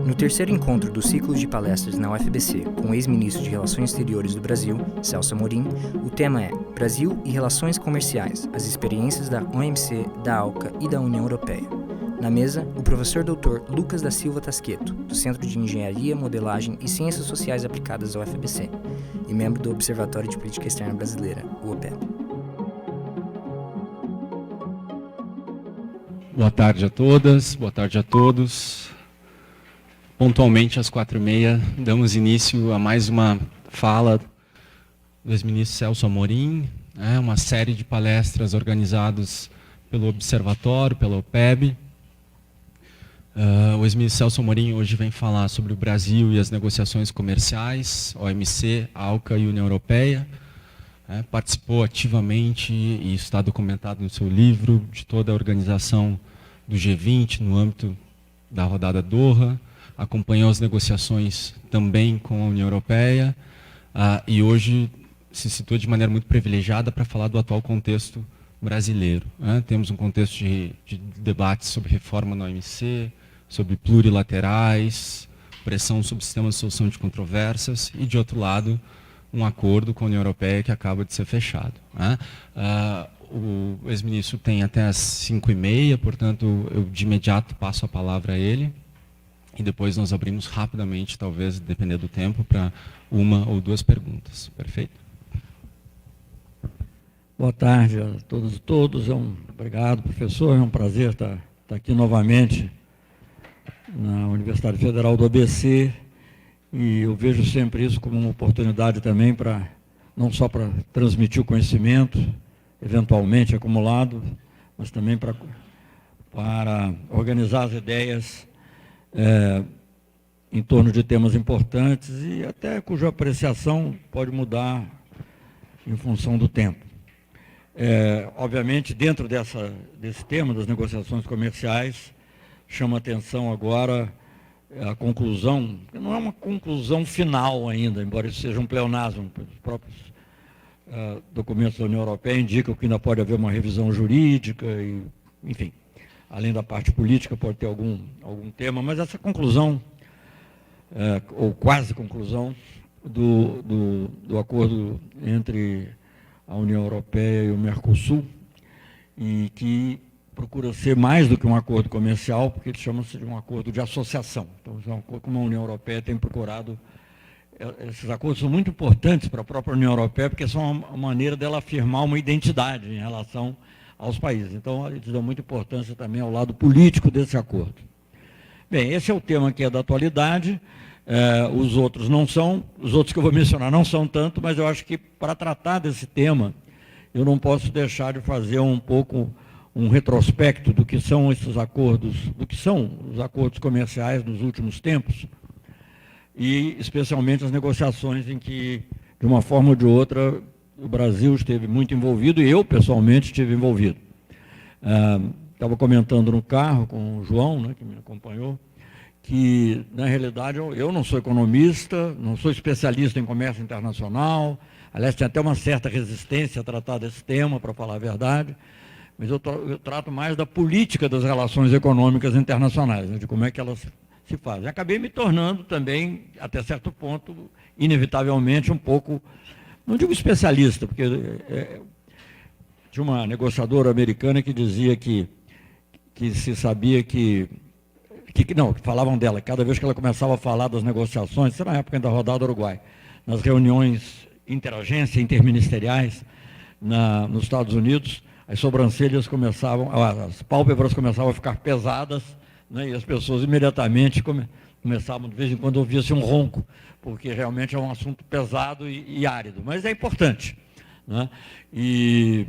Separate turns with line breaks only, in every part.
No terceiro encontro do ciclo de palestras na UFBC com o ex-ministro de Relações Exteriores do Brasil, Celso Amorim, o tema é Brasil e Relações Comerciais, as experiências da OMC, da ALCA e da União Europeia. Na mesa, o professor Dr. Lucas da Silva Tasqueto, do Centro de Engenharia, Modelagem e Ciências Sociais Aplicadas da UFBC, e membro do Observatório de Política Externa Brasileira, o OPEB.
Boa tarde a todas, boa tarde a todos. Pontualmente às 4h30, damos início a mais uma fala do ex-ministro Celso Amorim, uma série de palestras organizadas pelo Observatório, pela OPEB. O ex-ministro Celso Amorim hoje vem falar sobre o Brasil e as negociações comerciais, OMC, ALCA e União Europeia. Participou ativamente, e isso está documentado no seu livro, de toda a organização do G20 no âmbito da rodada Doha. Acompanhou as negociações também com a União Europeia e hoje se situa de maneira muito privilegiada para falar do atual contexto brasileiro. Temos um contexto de debates sobre reforma na OMC, sobre plurilaterais, pressão sobre sistemas de solução de controvérsias e, de outro lado, um acordo com a União Europeia que acaba de ser fechado. O ex-ministro tem até às 5h30, portanto, eu de imediato passo a palavra a ele. E depois nós abrimos rapidamente, talvez, dependendo do tempo, para uma ou duas perguntas. Perfeito?
Boa tarde a todos e todas. Obrigado, professor. É um prazer estar aqui novamente na Universidade Federal do ABC. E eu vejo sempre isso como uma oportunidade também não só para transmitir o conhecimento, eventualmente acumulado, mas também para organizar as ideias em torno de temas importantes e até cuja apreciação pode mudar em função do tempo. Obviamente, dentro desse tema das negociações comerciais, chama atenção agora a conclusão, que não é uma conclusão final ainda, embora isso seja um pleonasmo, os próprios documentos da União Europeia indicam que ainda pode haver uma revisão jurídica, enfim. Além da parte política, pode ter algum tema, mas essa conclusão, ou quase conclusão, do acordo entre a União Europeia e o Mercosul, e que procura ser mais do que um acordo comercial, porque chama-se de um acordo de associação. Então, como a União Europeia tem procurado, esses acordos são muito importantes para a própria União Europeia, porque são uma maneira dela afirmar uma identidade em relação aos países. Então, eles dão muita importância também ao lado político desse acordo. Bem, esse é o tema que é da atualidade, os outros não são, os outros que eu vou mencionar não são tanto, mas eu acho que para tratar desse tema, eu não posso deixar de fazer um pouco um retrospecto do que são esses acordos, do que são os acordos comerciais nos últimos tempos, e especialmente as negociações em que, de uma forma ou de outra, o Brasil esteve muito envolvido e eu, pessoalmente, estive envolvido. Estava comentando no carro com o João, que me acompanhou, que, na realidade, eu não sou economista, não sou especialista em comércio internacional, aliás, tem até uma certa resistência a tratar desse tema, para falar a verdade, mas eu trato mais da política das relações econômicas internacionais, de como é que elas se fazem. Acabei me tornando também, até certo ponto, inevitavelmente, um pouco... Não digo especialista, porque tinha uma negociadora americana que dizia que se sabia que falavam dela, cada vez que ela começava a falar das negociações, isso na época da rodada Uruguai, nas reuniões interagência, interministeriais nos Estados Unidos, as sobrancelhas as pálpebras começavam a ficar pesadas, e as pessoas imediatamente começavam, de vez em quando, ouvia-se um ronco, porque realmente é um assunto pesado e árido, mas é importante. E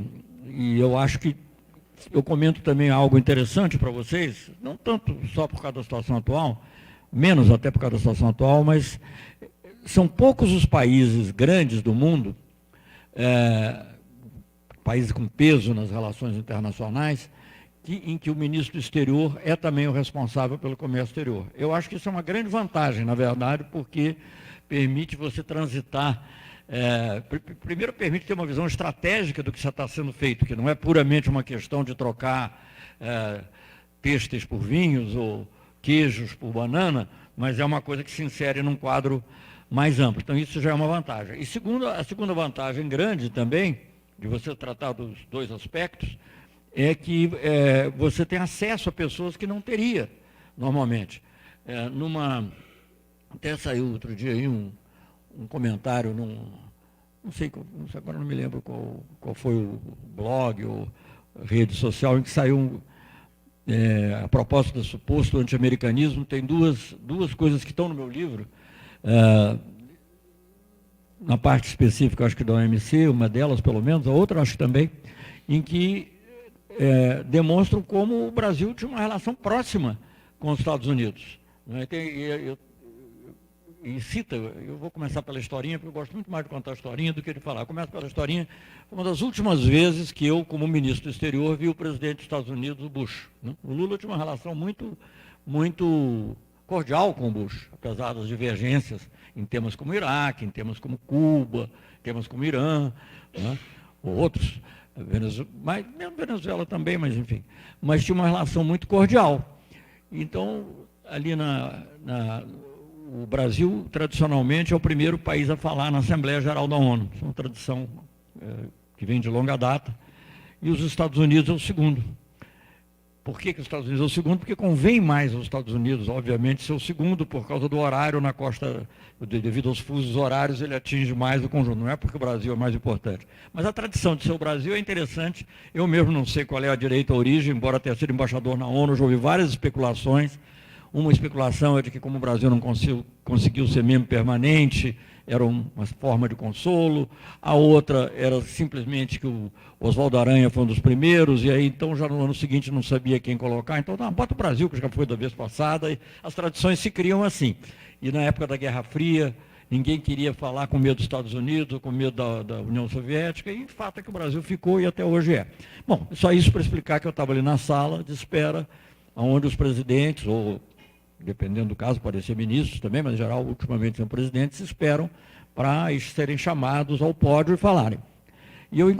eu acho que eu comento também algo interessante para vocês, não tanto só por causa da situação atual, menos até por causa da situação atual, mas são poucos os países grandes do mundo, países com peso nas relações internacionais, em que o ministro do exterior é também o responsável pelo comércio exterior. Eu acho que isso é uma grande vantagem, na verdade, porque permite você transitar, primeiro permite ter uma visão estratégica do que já está sendo feito, que não é puramente uma questão de trocar têxteis por vinhos ou queijos por banana, mas é uma coisa que se insere num quadro mais amplo. Então, isso já é uma vantagem. E a segunda vantagem grande também, de você tratar dos dois aspectos, é que você tem acesso a pessoas que não teria normalmente. Até saiu outro dia aí um comentário não sei, agora não me lembro qual foi o blog ou rede social, em que saiu a propósito do suposto anti-americanismo. Tem duas coisas que estão no meu livro, na parte específica, acho que da OMC, uma delas pelo menos, a outra acho que também, em que demonstram como o Brasil tinha uma relação próxima com os Estados Unidos. Né? E cita, eu vou começar pela historinha, porque eu gosto muito mais de contar a historinha do que de falar. Começo pela historinha. Uma das últimas vezes que eu, como ministro do exterior, vi o presidente dos Estados Unidos, o Bush. Né? O Lula tinha uma relação muito, muito cordial com o Bush, apesar das divergências em temas como Iraque, em temas como Cuba, em temas como Irã, né? Ou outros, mas mesmo Venezuela também, mas enfim. Mas tinha uma relação muito cordial. Então, ali o Brasil, tradicionalmente, é o primeiro país a falar na Assembleia Geral da ONU. Isso é uma tradição que vem de longa data. E os Estados Unidos é o segundo. Por que os Estados Unidos é o segundo? Porque convém mais aos Estados Unidos, obviamente, ser o segundo, por causa do horário na costa, devido aos fusos horários, ele atinge mais o conjunto. Não é porque o Brasil é mais importante. Mas a tradição de ser o Brasil é interessante. Eu mesmo não sei qual é a direita, a origem, embora tenha sido embaixador na ONU, já ouvi várias especulações. Uma especulação é de que, como o Brasil não conseguiu ser membro permanente, era uma forma de consolo. A outra era simplesmente que o Oswaldo Aranha foi um dos primeiros, e aí então já no ano seguinte não sabia quem colocar. Então, bota o Brasil, que já foi da vez passada, e as tradições se criam assim. E na época da Guerra Fria, ninguém queria falar com medo dos Estados Unidos, ou com medo da União Soviética, e o fato é que o Brasil ficou e até hoje é. Bom, só isso para explicar que eu estava ali na sala de espera, onde os presidentes, ou dependendo do caso, podem ser ministros também, mas em geral, ultimamente são presidentes, esperam para serem chamados ao pódio e falarem. E eu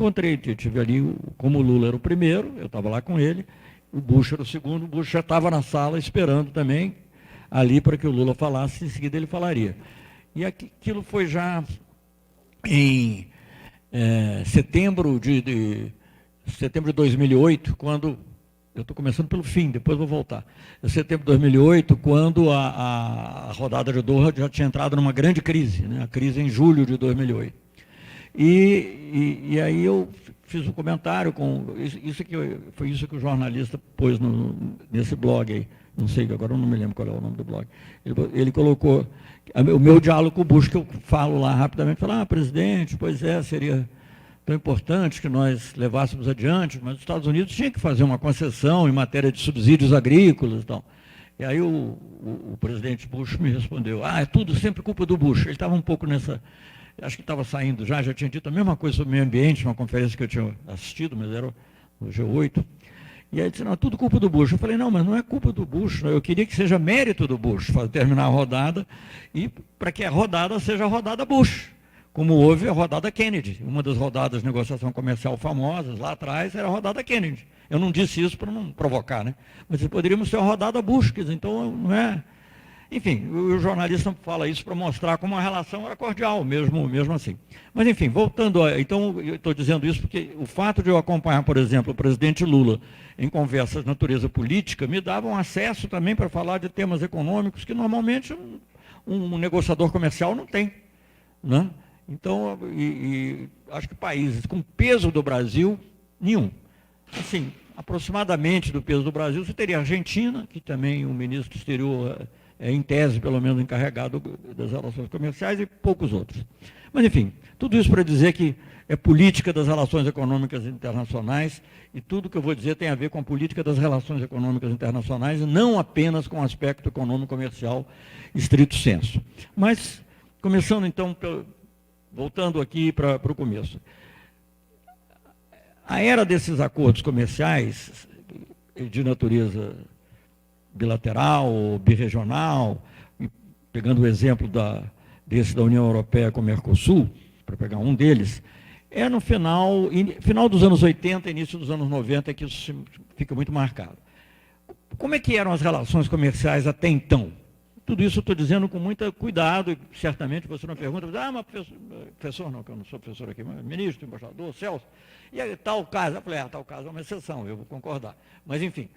tive ali, como o Lula era o primeiro, eu estava lá com ele, o Bush era o segundo, o Bush já estava na sala esperando também, ali para que o Lula falasse, em seguida ele falaria. E aquilo foi já em setembro de 2008, quando... Eu estou começando pelo fim, depois vou voltar. Em setembro de 2008, quando a rodada de Doha já tinha entrado numa grande crise, né? A crise em julho de 2008. E aí eu fiz um comentário foi isso que o jornalista pôs nesse blog aí. Não sei, agora eu não me lembro qual é o nome do blog. Ele colocou o meu diálogo com o Bush, que eu falo lá rapidamente, presidente, pois seria tão importante que nós levássemos adiante, mas os Estados Unidos tinham que fazer uma concessão em matéria de subsídios agrícolas e tal. E aí o presidente Bush me respondeu, é tudo sempre culpa do Bush. Ele estava um pouco acho que estava saindo já tinha dito a mesma coisa sobre o meio ambiente, numa conferência que eu tinha assistido, mas era o G8. E aí disse, não, é tudo culpa do Bush. Eu falei, não, mas não é culpa do Bush, eu queria que seja mérito do Bush, terminar a rodada, e para que a rodada seja a rodada Bush. Como houve a rodada Kennedy. Uma das rodadas de negociação comercial famosas lá atrás era a rodada Kennedy. Eu não disse isso para não provocar, né? Mas poderíamos ter uma rodada Bush, então não é... Enfim, o jornalista fala isso para mostrar como a relação era cordial, mesmo assim. Mas, enfim, voltando então, eu estou dizendo isso porque o fato de eu acompanhar, por exemplo, o presidente Lula em conversas de natureza política, me dava um acesso também para falar de temas econômicos que normalmente um negociador comercial não tem, né? Então, acho que países com peso do Brasil, nenhum. Assim, aproximadamente do peso do Brasil, você teria a Argentina, que também o ministro do exterior em tese, pelo menos, encarregado das relações comerciais, e poucos outros. Mas, enfim, tudo isso para dizer que é política das relações econômicas internacionais, e tudo que eu vou dizer tem a ver com a política das relações econômicas internacionais, e não apenas com o aspecto econômico-comercial estrito sensu. Mas, começando então... Voltando aqui para o começo. A era desses acordos comerciais, de natureza bilateral ou birregional, pegando o exemplo desse da União Europeia com o Mercosul, para pegar um deles, É no final dos anos 80, início dos anos 90, que isso fica muito marcado. Como é que eram as relações comerciais até então? Tudo isso eu estou dizendo com muito cuidado, e certamente você não pergunta, mas professor não, que eu não sou professor aqui, mas ministro, embaixador, Celso, e aí, tal caso, eu falei, tal caso é uma exceção, eu vou concordar. Mas, enfim,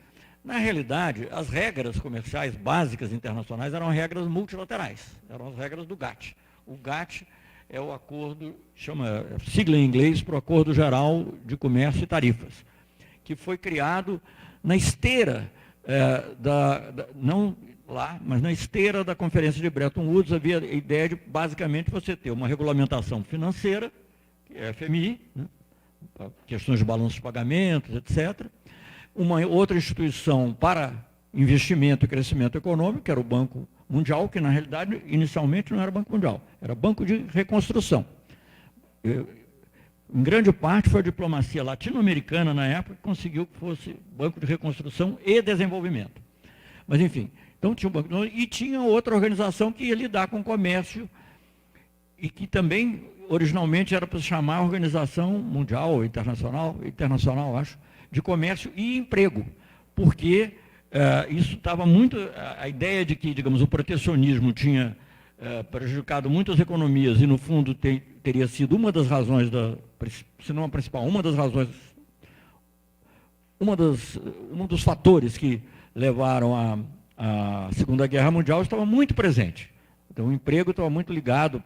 na realidade, as regras comerciais básicas internacionais eram regras multilaterais, eram as regras do GATT. O GATT é o acordo, chama sigla em inglês, para o Acordo Geral de Comércio e Tarifas, que foi criado na esteira, não lá, mas na esteira da Conferência de Bretton Woods. Havia a ideia de, basicamente, você ter uma regulamentação financeira, que é a FMI, né, questões de balanço de pagamentos, etc., uma outra instituição para investimento e crescimento econômico, que era o Banco Mundial, que, na realidade, inicialmente não era Banco Mundial, era Banco de Reconstrução. Em grande parte foi a diplomacia latino-americana, na época, que conseguiu que fosse Banco de Reconstrução e Desenvolvimento. Mas, enfim, então tinha um banco, e tinha outra organização que ia lidar com o comércio, e que também, originalmente, era para se chamar Organização Mundial ou Internacional, acho, de Comércio e Emprego, porque isso estava muito, a ideia de que, digamos, o protecionismo tinha prejudicado muitas economias e, no fundo, teria sido uma das razões, se não a principal, um dos fatores que levaram à Segunda Guerra Mundial, estava muito presente. Então, o emprego estava muito ligado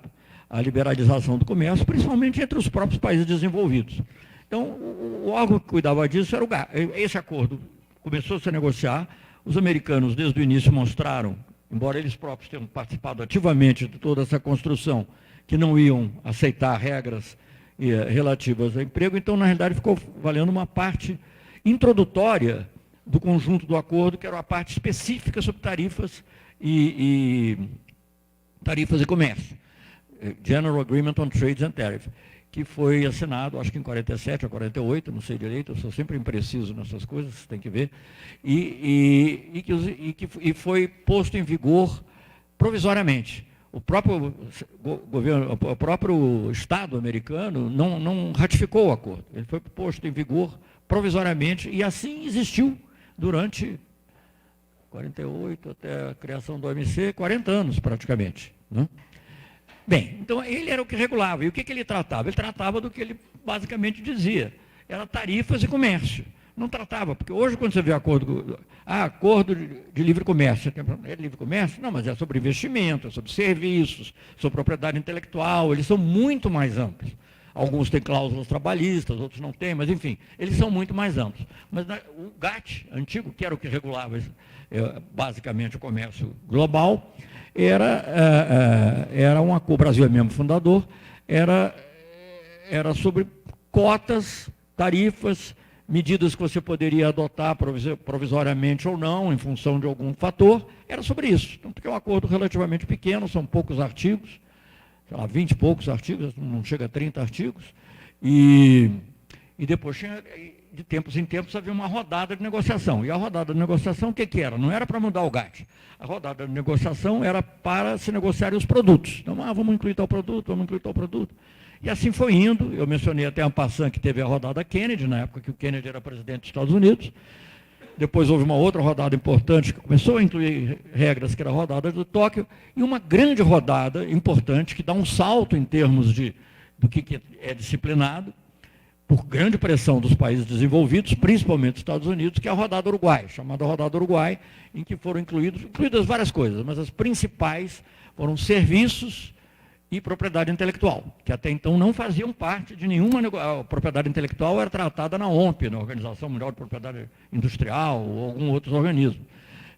à liberalização do comércio, principalmente entre os próprios países desenvolvidos. Então, o órgão que cuidava disso era o GATT. Esse acordo começou a se negociar. Os americanos, desde o início, mostraram, embora eles próprios tenham participado ativamente de toda essa construção, que não iam aceitar regras relativas ao emprego. Então, na realidade, ficou valendo uma parte introdutória do conjunto do acordo, que era a parte específica sobre tarifas e comércio. General Agreement on Trades and Tariff, que foi assinado, acho que em 47 ou 48, não sei direito, eu sou sempre impreciso nessas coisas, você tem que ver, e foi posto em vigor provisoriamente. O próprio governo, o próprio Estado americano não ratificou o acordo, ele foi posto em vigor provisoriamente, e assim existiu durante 48 até a criação do OMC, 40 anos praticamente, né? Bem, então ele era o que regulava. E o que ele tratava? Ele tratava do que ele basicamente dizia. Era tarifas e comércio. Não tratava, porque hoje quando você vê acordo de livre comércio, é livre comércio? Não, mas é sobre investimento, é sobre serviços, sobre propriedade intelectual, eles são muito mais amplos. Alguns têm cláusulas trabalhistas, outros não têm, mas enfim, eles são muito mais amplos. Mas o GATT, antigo, que era o que regulava basicamente o comércio global, era um acordo, o Brasil é mesmo fundador, era sobre cotas, tarifas, medidas que você poderia adotar provisoriamente ou não, em função de algum fator, era sobre isso. Então, porque é um acordo relativamente pequeno, são poucos artigos, sei lá, 20 e poucos artigos, não chega a 30 artigos, e depois tinha, de tempos em tempos, havia uma rodada de negociação. E a rodada de negociação, o que era? Não era para mudar o GATT. A rodada de negociação era para se negociarem os produtos. Então, vamos incluir tal produto, vamos incluir tal produto. E assim foi indo. Eu mencionei até a passant que teve a rodada Kennedy, na época que o Kennedy era presidente dos Estados Unidos. Depois houve uma outra rodada importante que começou a incluir regras, que era a rodada de Tóquio, e uma grande rodada importante que dá um salto em termos do que é disciplinado, por grande pressão dos países desenvolvidos, principalmente dos Estados Unidos, que é a rodada Uruguai, chamada rodada Uruguai, em que foram incluídas várias coisas, mas as principais foram serviços e propriedade intelectual, que até então não faziam parte de nenhuma negociação. A propriedade intelectual era tratada na OMP, na Organização Mundial de Propriedade Industrial, ou algum outro organismo.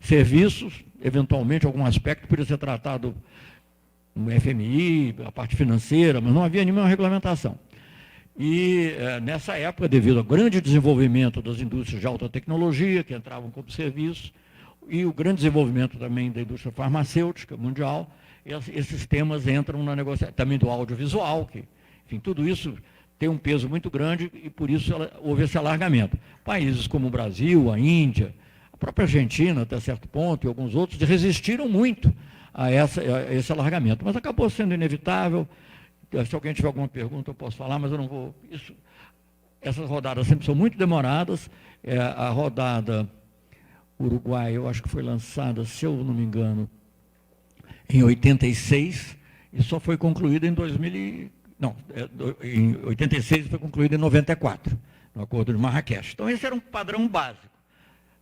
Serviços, eventualmente, algum aspecto poderia ser tratado no FMI, a parte financeira, mas não havia nenhuma regulamentação. E nessa época, devido ao grande desenvolvimento das indústrias de alta tecnologia, que entravam como serviço, e o grande desenvolvimento também da indústria farmacêutica mundial, esses temas entram na negociação, também do audiovisual, que, enfim, tudo isso tem um peso muito grande e por isso houve esse alargamento. Países como o Brasil, a Índia, a própria Argentina, até certo ponto, e alguns outros, resistiram muito a esse alargamento, mas acabou sendo inevitável. Se alguém tiver alguma pergunta, eu posso falar, mas eu não vou. Essas rodadas sempre são muito demoradas. A rodada Uruguai, eu acho que foi lançada, se eu não me engano, em 86, e só foi concluída em 2000. Não, em 86 foi concluída em 94, no Acordo de Marrakech. Então, esse era um padrão básico,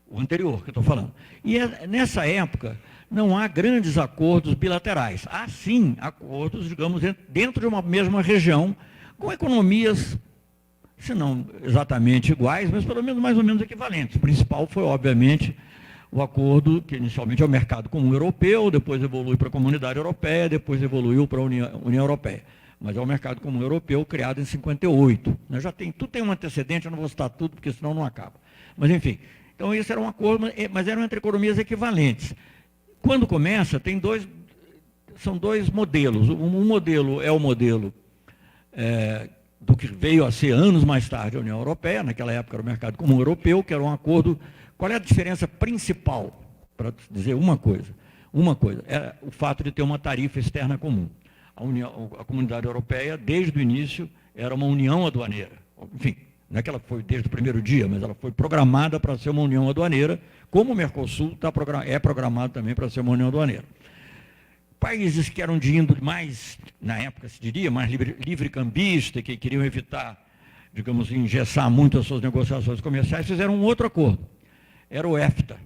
o anterior que eu estou falando. E nessa época, não há grandes acordos bilaterais. Há, sim, acordos, digamos, dentro de uma mesma região, com economias, se não exatamente iguais, mas pelo menos mais ou menos equivalentes. O principal foi, obviamente, o acordo, que inicialmente é o Mercado Comum Europeu, depois evolui para a Comunidade Europeia, depois evoluiu para a União Europeia. Mas é o Mercado Comum Europeu, criado em 58. Tudo tem um antecedente, eu não vou citar tudo, porque senão não acaba. Mas, enfim, então esse era um acordo, mas eram entre economias equivalentes. Quando começa, são dois modelos. Um modelo é o modelo do que veio a ser anos mais tarde a União Europeia, naquela época era o Mercado Comum Europeu, que era um acordo. Qual é a diferença principal, para dizer uma coisa? Uma coisa é o fato de ter uma tarifa externa comum. A Comunidade Europeia, desde o início, era uma união aduaneira. Enfim, não é que ela foi desde o primeiro dia, mas ela foi programada para ser uma união aduaneira, como o Mercosul é programado também para ser uma união aduaneira. Países que eram de índole mais, na época se diria, mais livre-cambista, que queriam evitar, digamos, engessar muito as suas negociações comerciais, fizeram um outro acordo. Era o EFTA.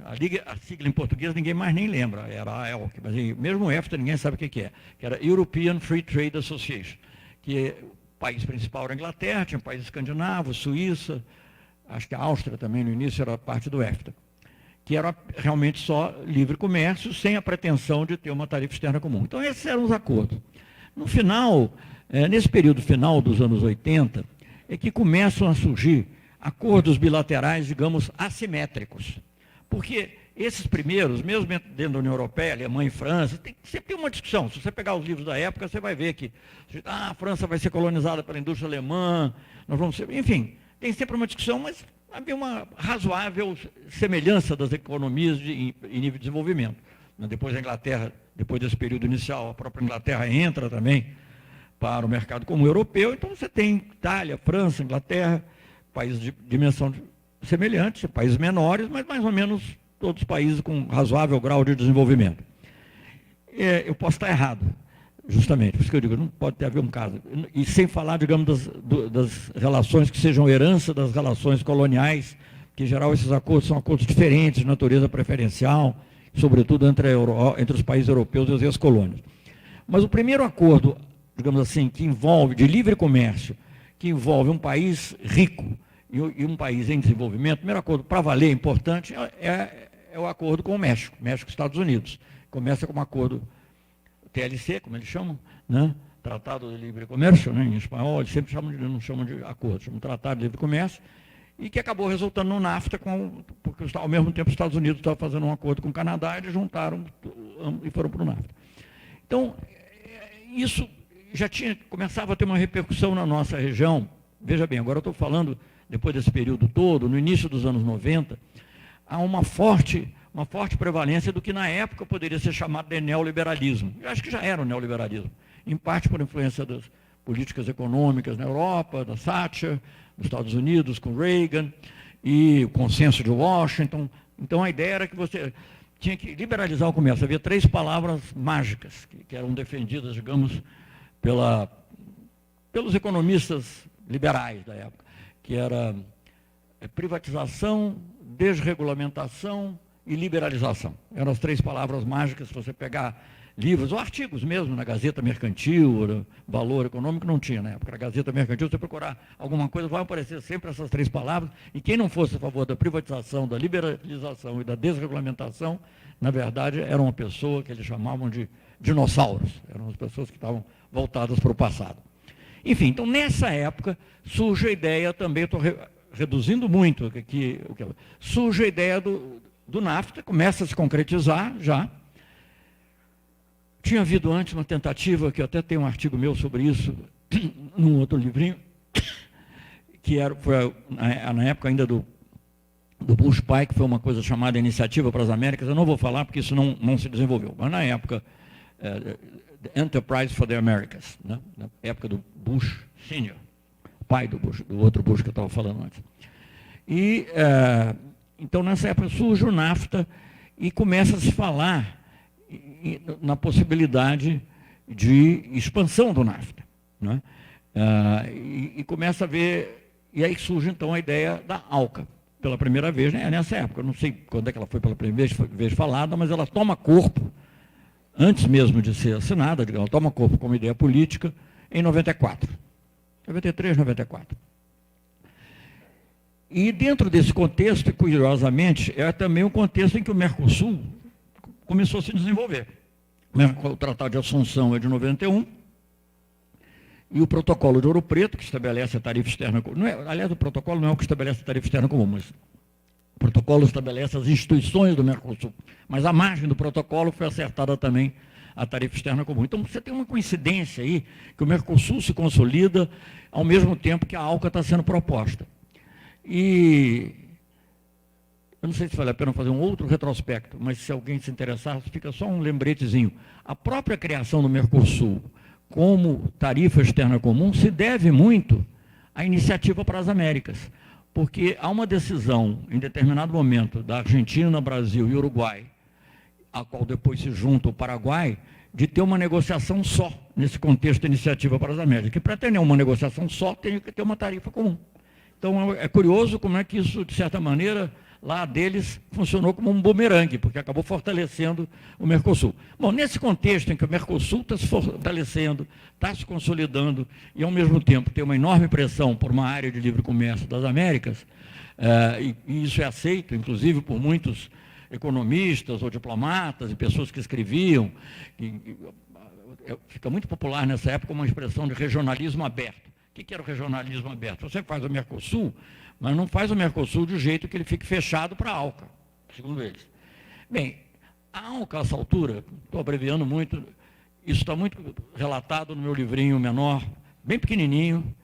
A sigla em português ninguém mais nem lembra, era a ELC, mas mesmo o EFTA ninguém sabe o que é, que era European Free Trade Association, que o país principal era a Inglaterra, tinha países escandinavos, Suíça, acho que a Áustria também no início era parte do EFTA, que era realmente só livre comércio, sem a pretensão de ter uma tarifa externa comum. Então esses eram os acordos. No final, nesse período final dos anos 80, é que começam a surgir acordos bilaterais, digamos, assimétricos. Porque esses primeiros, mesmo dentro da União Europeia, Alemanha e França, sempre tem uma discussão. Se você pegar os livros da época, você vai ver que a França vai ser colonizada pela indústria alemã, nós vamos ser... Enfim, tem sempre uma discussão, mas havia uma razoável semelhança das economias em nível de desenvolvimento. Depois a Inglaterra, depois desse período inicial, a própria Inglaterra entra também para o mercado comum europeu. Então você tem Itália, França, Inglaterra, países de dimensão semelhante, países menores, mas mais ou menos todos os países com razoável grau de desenvolvimento. Eu posso estar errado, justamente, por isso que eu digo, não pode haver um caso. E sem falar, digamos, das relações que sejam herança das relações coloniais, que em geral esses acordos são acordos diferentes, de natureza preferencial, sobretudo entre os países europeus e as ex-colônias. Mas o primeiro acordo, digamos assim, que envolve, de livre comércio, que envolve um país rico e um país em desenvolvimento, o primeiro acordo para valer, importante, é o acordo com o México e Estados Unidos. Começa com um acordo TLC, como eles chamam, né? Tratado de Livre Comércio, né? Em espanhol, eles sempre não chamam de acordo, chamam de Tratado de Livre Comércio, e que acabou resultando no NAFTA, porque ao mesmo tempo os Estados Unidos estavam fazendo um acordo com o Canadá, eles juntaram e foram para o NAFTA. Então, isso já começava a ter uma repercussão na nossa região. Veja bem, agora eu estou falando, depois desse período todo, no início dos anos 90, há uma forte prevalência do que na época poderia ser chamado de neoliberalismo. Eu acho que já era o neoliberalismo, em parte por influência das políticas econômicas na Europa, da Thatcher, nos Estados Unidos, com Reagan, e o consenso de Washington. Então a ideia era que você tinha que liberalizar o comércio. Havia 3 palavras mágicas que eram defendidas, digamos, pelos economistas liberais da época, que era privatização, desregulamentação e liberalização. Eram as 3 palavras mágicas. Se você pegar livros ou artigos mesmo na Gazeta Mercantil, Valor Econômico, não tinha na época. Na Gazeta Mercantil, se você procurar alguma coisa, vai aparecer sempre essas 3 palavras, e quem não fosse a favor da privatização, da liberalização e da desregulamentação, na verdade, era uma pessoa que eles chamavam de dinossauros. Eram as pessoas que estavam voltadas para o passado. Enfim, então nessa época surge a ideia também, estou reduzindo muito aqui, surge a ideia do NAFTA, começa a se concretizar já. Tinha havido antes uma tentativa, que eu até tenho um artigo meu sobre isso, num outro livrinho, que foi na época ainda do Bush pai, que foi uma coisa chamada Iniciativa para as Américas. Eu não vou falar porque isso não se desenvolveu, mas na época The Enterprise for the Americas, né? Na época do Bush Senior, pai do Bush, do outro Bush que eu estava falando antes. E, então, nessa época surge o NAFTA e começa a se falar na possibilidade de expansão do NAFTA, né? E começa a ver, e aí surge então a ideia da ALCA, pela primeira vez, né? Nessa época, eu não sei quando é que ela foi pela primeira vez falada, mas ela toma corpo, antes mesmo de ser assinada, ela toma corpo como ideia política em 94, 93, 94. E dentro desse contexto, curiosamente, é também um contexto em que o Mercosul começou a se desenvolver. O Tratado de Assunção é de 91, e o Protocolo de Ouro Preto, que estabelece a tarifa externa comum, aliás, o protocolo não é o que estabelece a tarifa externa comum, mas o protocolo estabelece as instituições do Mercosul, mas a margem do protocolo foi acertada também a tarifa externa comum. Então, você tem uma coincidência aí, que o Mercosul se consolida ao mesmo tempo que a ALCA está sendo proposta. E eu não sei se vale a pena fazer um outro retrospecto, mas se alguém se interessar, fica só um lembretezinho. A própria criação do Mercosul como tarifa externa comum se deve muito à iniciativa para as Américas, porque há uma decisão, em determinado momento, da Argentina, Brasil e Uruguai, a qual depois se junta o Paraguai, de ter uma negociação só, nesse contexto de iniciativa para as Américas. Que para ter uma negociação só, tem que ter uma tarifa comum. Então, é curioso como é que isso, de certa maneira, lá deles funcionou como um bumerangue, porque acabou fortalecendo o Mercosul. Bom, nesse contexto em que o Mercosul está se fortalecendo, está se consolidando, e ao mesmo tempo tem uma enorme pressão por uma área de livre comércio das Américas, e isso é aceito, inclusive, por muitos economistas ou diplomatas e pessoas que escreviam, fica muito popular nessa época uma expressão de regionalismo aberto. O que era o regionalismo aberto? Você faz o Mercosul, mas não faz o Mercosul de um jeito que ele fique fechado para a ALCA, segundo eles. Bem, a ALCA, a essa altura, estou abreviando muito, isso está muito relatado no meu livrinho menor, bem pequenininho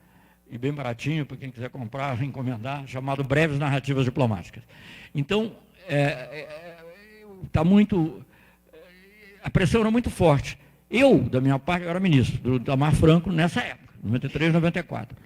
e bem baratinho, para quem quiser comprar, encomendar, chamado Breves Narrativas Diplomáticas. Então, está muito... A pressão era muito forte. Eu, da minha parte, eu era ministro do Itamar Franco nessa época. 93, 94.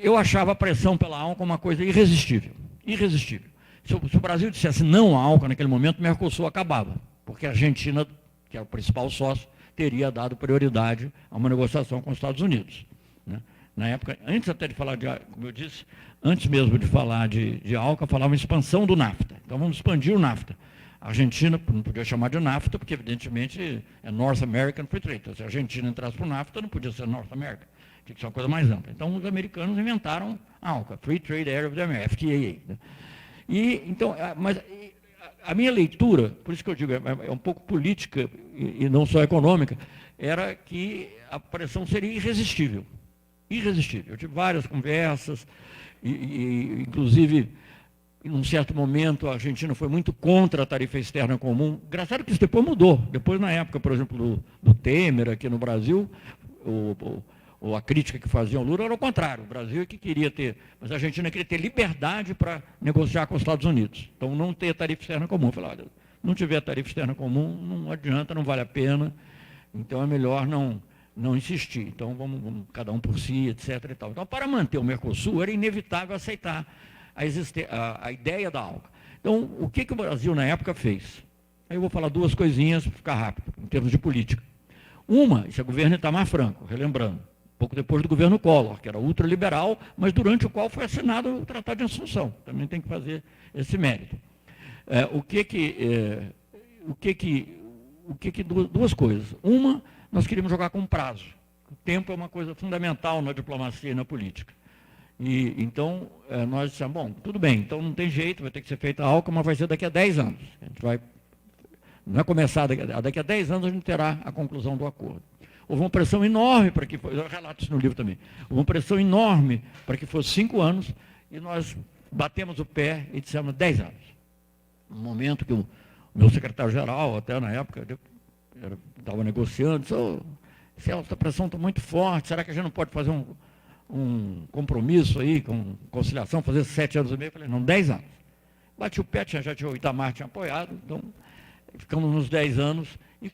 Eu achava a pressão pela ALCA uma coisa irresistível. Irresistível. Se o Brasil dissesse não à ALCA naquele momento, o Mercosul acabava, porque a Argentina, que é o principal sócio, teria dado prioridade a uma negociação com os Estados Unidos, né? Na época, antes até de falar de, como eu disse, antes mesmo de falar de ALCA, falava em expansão do NAFTA. Então vamos expandir o NAFTA. A Argentina não podia chamar de NAFTA, porque evidentemente é North American Free Trade. Então, se a Argentina entrasse para o NAFTA, não podia ser North America. Tinha que ser uma coisa mais ampla. Então, os americanos inventaram a ALCA, Free Trade Area of the Americas, FTAA. Né? E, então, mas a minha leitura, por isso que eu digo, é um pouco política e não só econômica, era que a pressão seria irresistível. Irresistível. Eu tive várias conversas, inclusive... Em um certo momento, a Argentina foi muito contra a tarifa externa comum. Engraçado que isso depois mudou. Depois, na época, por exemplo, do Temer, aqui no Brasil, a crítica que faziam ao Lula era o contrário. O Brasil é que queria ter, mas a Argentina queria ter liberdade para negociar com os Estados Unidos. Então, não ter tarifa externa comum. Eu falei, olha, não tiver tarifa externa comum, não adianta, não vale a pena. Então, é melhor não insistir. Então, vamos cada um por si, etc. E tal. Então, para manter o Mercosul, era inevitável aceitar a ideia da ALCA. Então, o que o Brasil, na época, fez? Aí eu vou falar duas coisinhas para ficar rápido, em termos de política. Uma, isso é o governo Itamar Franco, relembrando, pouco depois do governo Collor, que era ultraliberal, mas durante o qual foi assinado o Tratado de Assunção. Também tem que fazer esse mérito. Duas coisas. Uma, nós queríamos jogar com prazo. O tempo é uma coisa fundamental na diplomacia e na política. E, então, nós dissemos, bom, tudo bem, então não tem jeito, vai ter que ser feita a ALCA, mas vai ser daqui a 10 anos. A gente vai, não é começar daqui a 10 anos, a gente terá a conclusão do acordo. Houve uma pressão enorme para que, eu relato isso no livro também, houve uma pressão enorme para que fosse 5 anos, e nós batemos o pé e dissemos 10 anos. No momento que o meu secretário-geral, até na época, estava negociando, disse, essa pressão está muito forte, será que a gente não pode fazer um compromisso aí, com conciliação, fazer 7 anos e meio? Eu falei, não, 10 anos. Bati o pé, o Itamar tinha apoiado, então ficamos nos 10 anos, e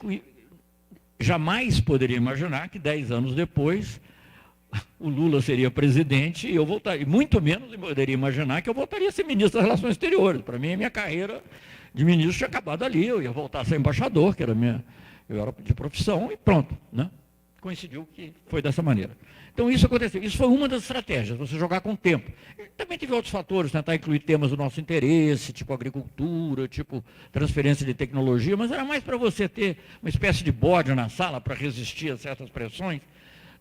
jamais poderia imaginar que 10 anos depois o Lula seria presidente e eu voltaria, muito menos poderia imaginar que eu voltaria a ser ministro das Relações Exteriores. Para mim, a minha carreira de ministro tinha acabado ali, eu ia voltar a ser embaixador, que era eu era de profissão, e pronto, né? Coincidiu que foi dessa maneira. Então isso aconteceu, isso foi uma das estratégias, você jogar com o tempo. E também teve outros fatores, tentar incluir temas do nosso interesse, tipo agricultura, tipo transferência de tecnologia, mas era mais para você ter uma espécie de bode na sala para resistir a certas pressões,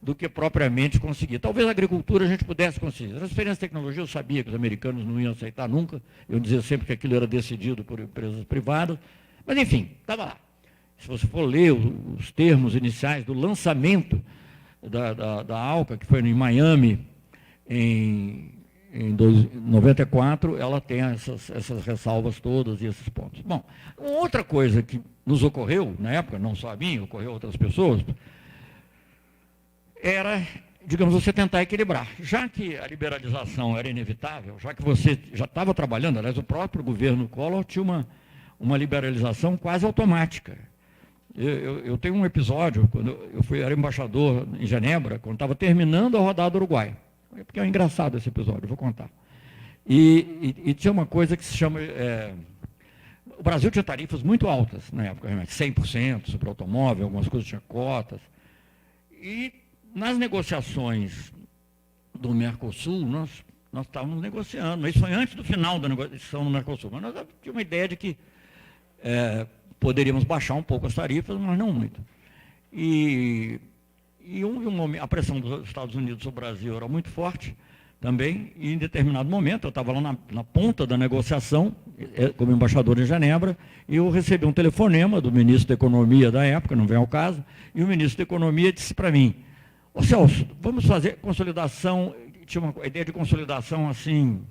do que propriamente conseguir. Talvez a agricultura a gente pudesse conseguir. Transferência de tecnologia eu sabia que os americanos não iam aceitar nunca, eu dizia sempre que aquilo era decidido por empresas privadas, mas enfim, estava lá. Se você for ler os termos iniciais do lançamento da ALCA, que foi em Miami, em 94, ela tem essas ressalvas todas e esses pontos. Bom, outra coisa que nos ocorreu, na época, não só a mim, ocorreu a outras pessoas, era, digamos, você tentar equilibrar. Já que a liberalização era inevitável, já que você já estava trabalhando, aliás, o próprio governo Collor tinha uma liberalização quase automática. Eu tenho um episódio, quando era embaixador em Genebra, quando estava terminando a rodada uruguaia. Porque é engraçado esse episódio, eu vou contar. E tinha uma coisa que se chama... o Brasil tinha tarifas muito altas na época, 100% sobre automóvel, algumas coisas tinham cotas. E nas negociações do Mercosul, nós estávamos negociando, mas isso foi antes do final da negociação do Mercosul. Mas nós tínhamos uma ideia de que poderíamos baixar um pouco as tarifas, mas não muito. E a pressão dos Estados Unidos sobre o Brasil era muito forte também, e em determinado momento, eu estava lá na ponta da negociação, como embaixador em Genebra, e eu recebi um telefonema do ministro da Economia da época, não vem ao caso, e o ministro da Economia disse para mim: ô Celso, vamos fazer consolidação, tinha uma ideia de consolidação assim,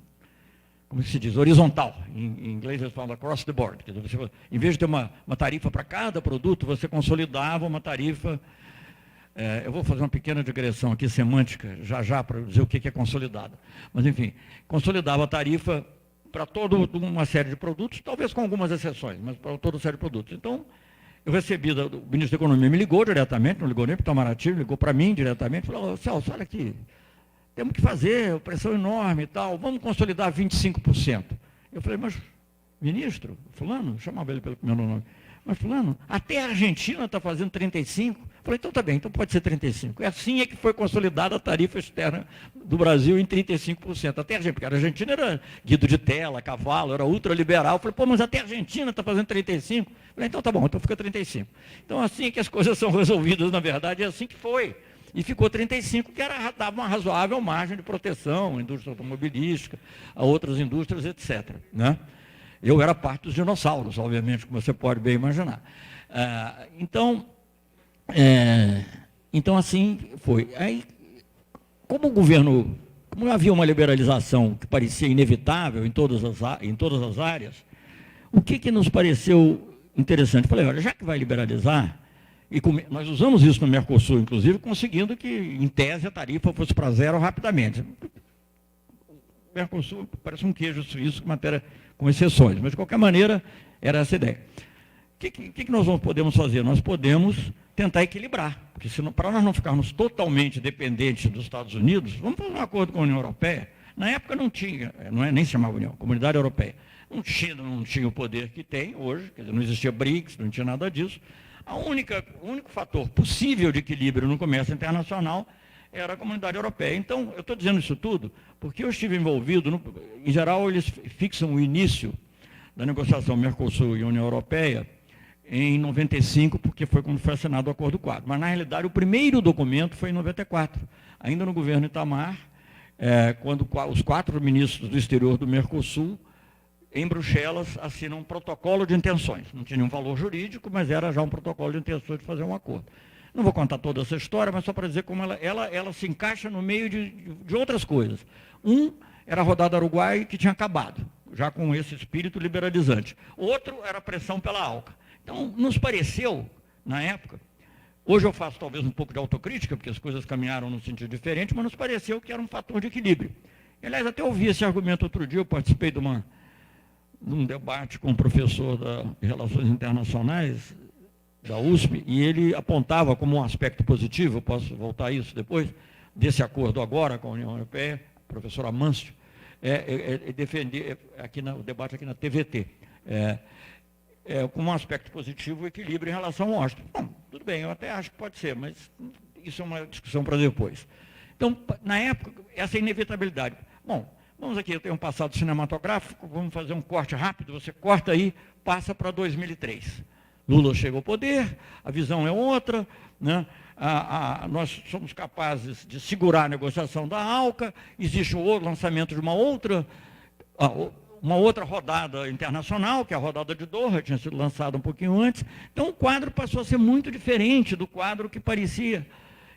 como se diz, horizontal. Em inglês eles falam across the board. Quer dizer, você, em vez de ter uma tarifa para cada produto, você consolidava uma tarifa. Eu vou fazer uma pequena digressão aqui, semântica, já para dizer o que é consolidada. Mas, enfim, consolidava a tarifa para toda uma série de produtos, talvez com algumas exceções, mas para toda uma série de produtos. Então, eu recebi, o ministro da Economia me ligou diretamente, não ligou nem para o Itamaraty, ligou para mim diretamente, falou: Celso, olha aqui, temos que fazer, pressão enorme e tal, vamos consolidar 25%. Eu falei: mas, ministro, fulano, chamava ele pelo primeiro nome, mas fulano, até a Argentina está fazendo 35%. Eu falei: então tá bem, então pode ser 35%. Assim é que foi consolidada a tarifa externa do Brasil em 35%. Até a Argentina, porque a Argentina era guido de tela, cavalo, era ultraliberal. Eu falei: pô, mas até a Argentina está fazendo 35%. Eu falei: então tá bom, então fica 35%. Então assim é que as coisas são resolvidas, na verdade, é assim que foi. E ficou 35%, que dava uma razoável margem de proteção à indústria automobilística, a outras indústrias, etc. Né? Eu era parte dos dinossauros, obviamente, como você pode bem imaginar. Então, assim foi. Aí, como havia uma liberalização que parecia inevitável em todas as áreas, o que nos pareceu interessante? Eu falei: olha, já que vai liberalizar, e nós usamos isso no Mercosul, inclusive, conseguindo que, em tese, a tarifa fosse para zero rapidamente. O Mercosul parece um queijo suíço com exceções, mas, de qualquer maneira, era essa a ideia. O que nós podemos fazer? Nós podemos tentar equilibrar, porque para nós não ficarmos totalmente dependentes dos Estados Unidos, vamos fazer um acordo com a União Europeia. Na época não tinha, nem se chamava União, Comunidade Europeia. Não tinha o poder que tem hoje, quer dizer, não existia BRICS, não tinha nada disso. O único fator possível de equilíbrio no comércio internacional era a Comunidade Europeia. Então, eu estou dizendo isso tudo porque eu estive envolvido, em geral, eles fixam o início da negociação Mercosul e União Europeia em 95, porque foi quando foi assinado o Acordo Quadro. Mas, na realidade, o primeiro documento foi em 94, ainda no governo Itamar, quando os 4 ministros do exterior do Mercosul, em Bruxelas, assinam um protocolo de intenções. Não tinha nenhum valor jurídico, mas era já um protocolo de intenções de fazer um acordo. Não vou contar toda essa história, mas só para dizer como ela se encaixa no meio de outras coisas. Era a rodada Uruguai, que tinha acabado, já com esse espírito liberalizante. Outro era a pressão pela ALCA. Então, nos pareceu, na época, hoje eu faço talvez um pouco de autocrítica, porque as coisas caminharam num sentido diferente, mas nos pareceu que era um fator de equilíbrio. Aliás, até ouvi esse argumento outro dia, eu participei de um debate com um professor de Relações Internacionais, da USP, e ele apontava como um aspecto positivo, eu posso voltar a isso depois, desse acordo agora com a União Europeia, o professor Amâncio, defender, o debate aqui na TVT, como um aspecto positivo o equilíbrio em relação ao Washington. Bom, tudo bem, eu até acho que pode ser, mas isso é uma discussão para depois. Então, na época, essa inevitabilidade. Bom, vamos aqui, eu tenho um passado cinematográfico, vamos fazer um corte rápido, você corta aí, passa para 2003. Lula chega ao poder, a visão é outra, né? Nós somos capazes de segurar a negociação da ALCA, existe o lançamento de uma outra rodada internacional, que é a rodada de Doha, tinha sido lançada um pouquinho antes. Então, o quadro passou a ser muito diferente do quadro que parecia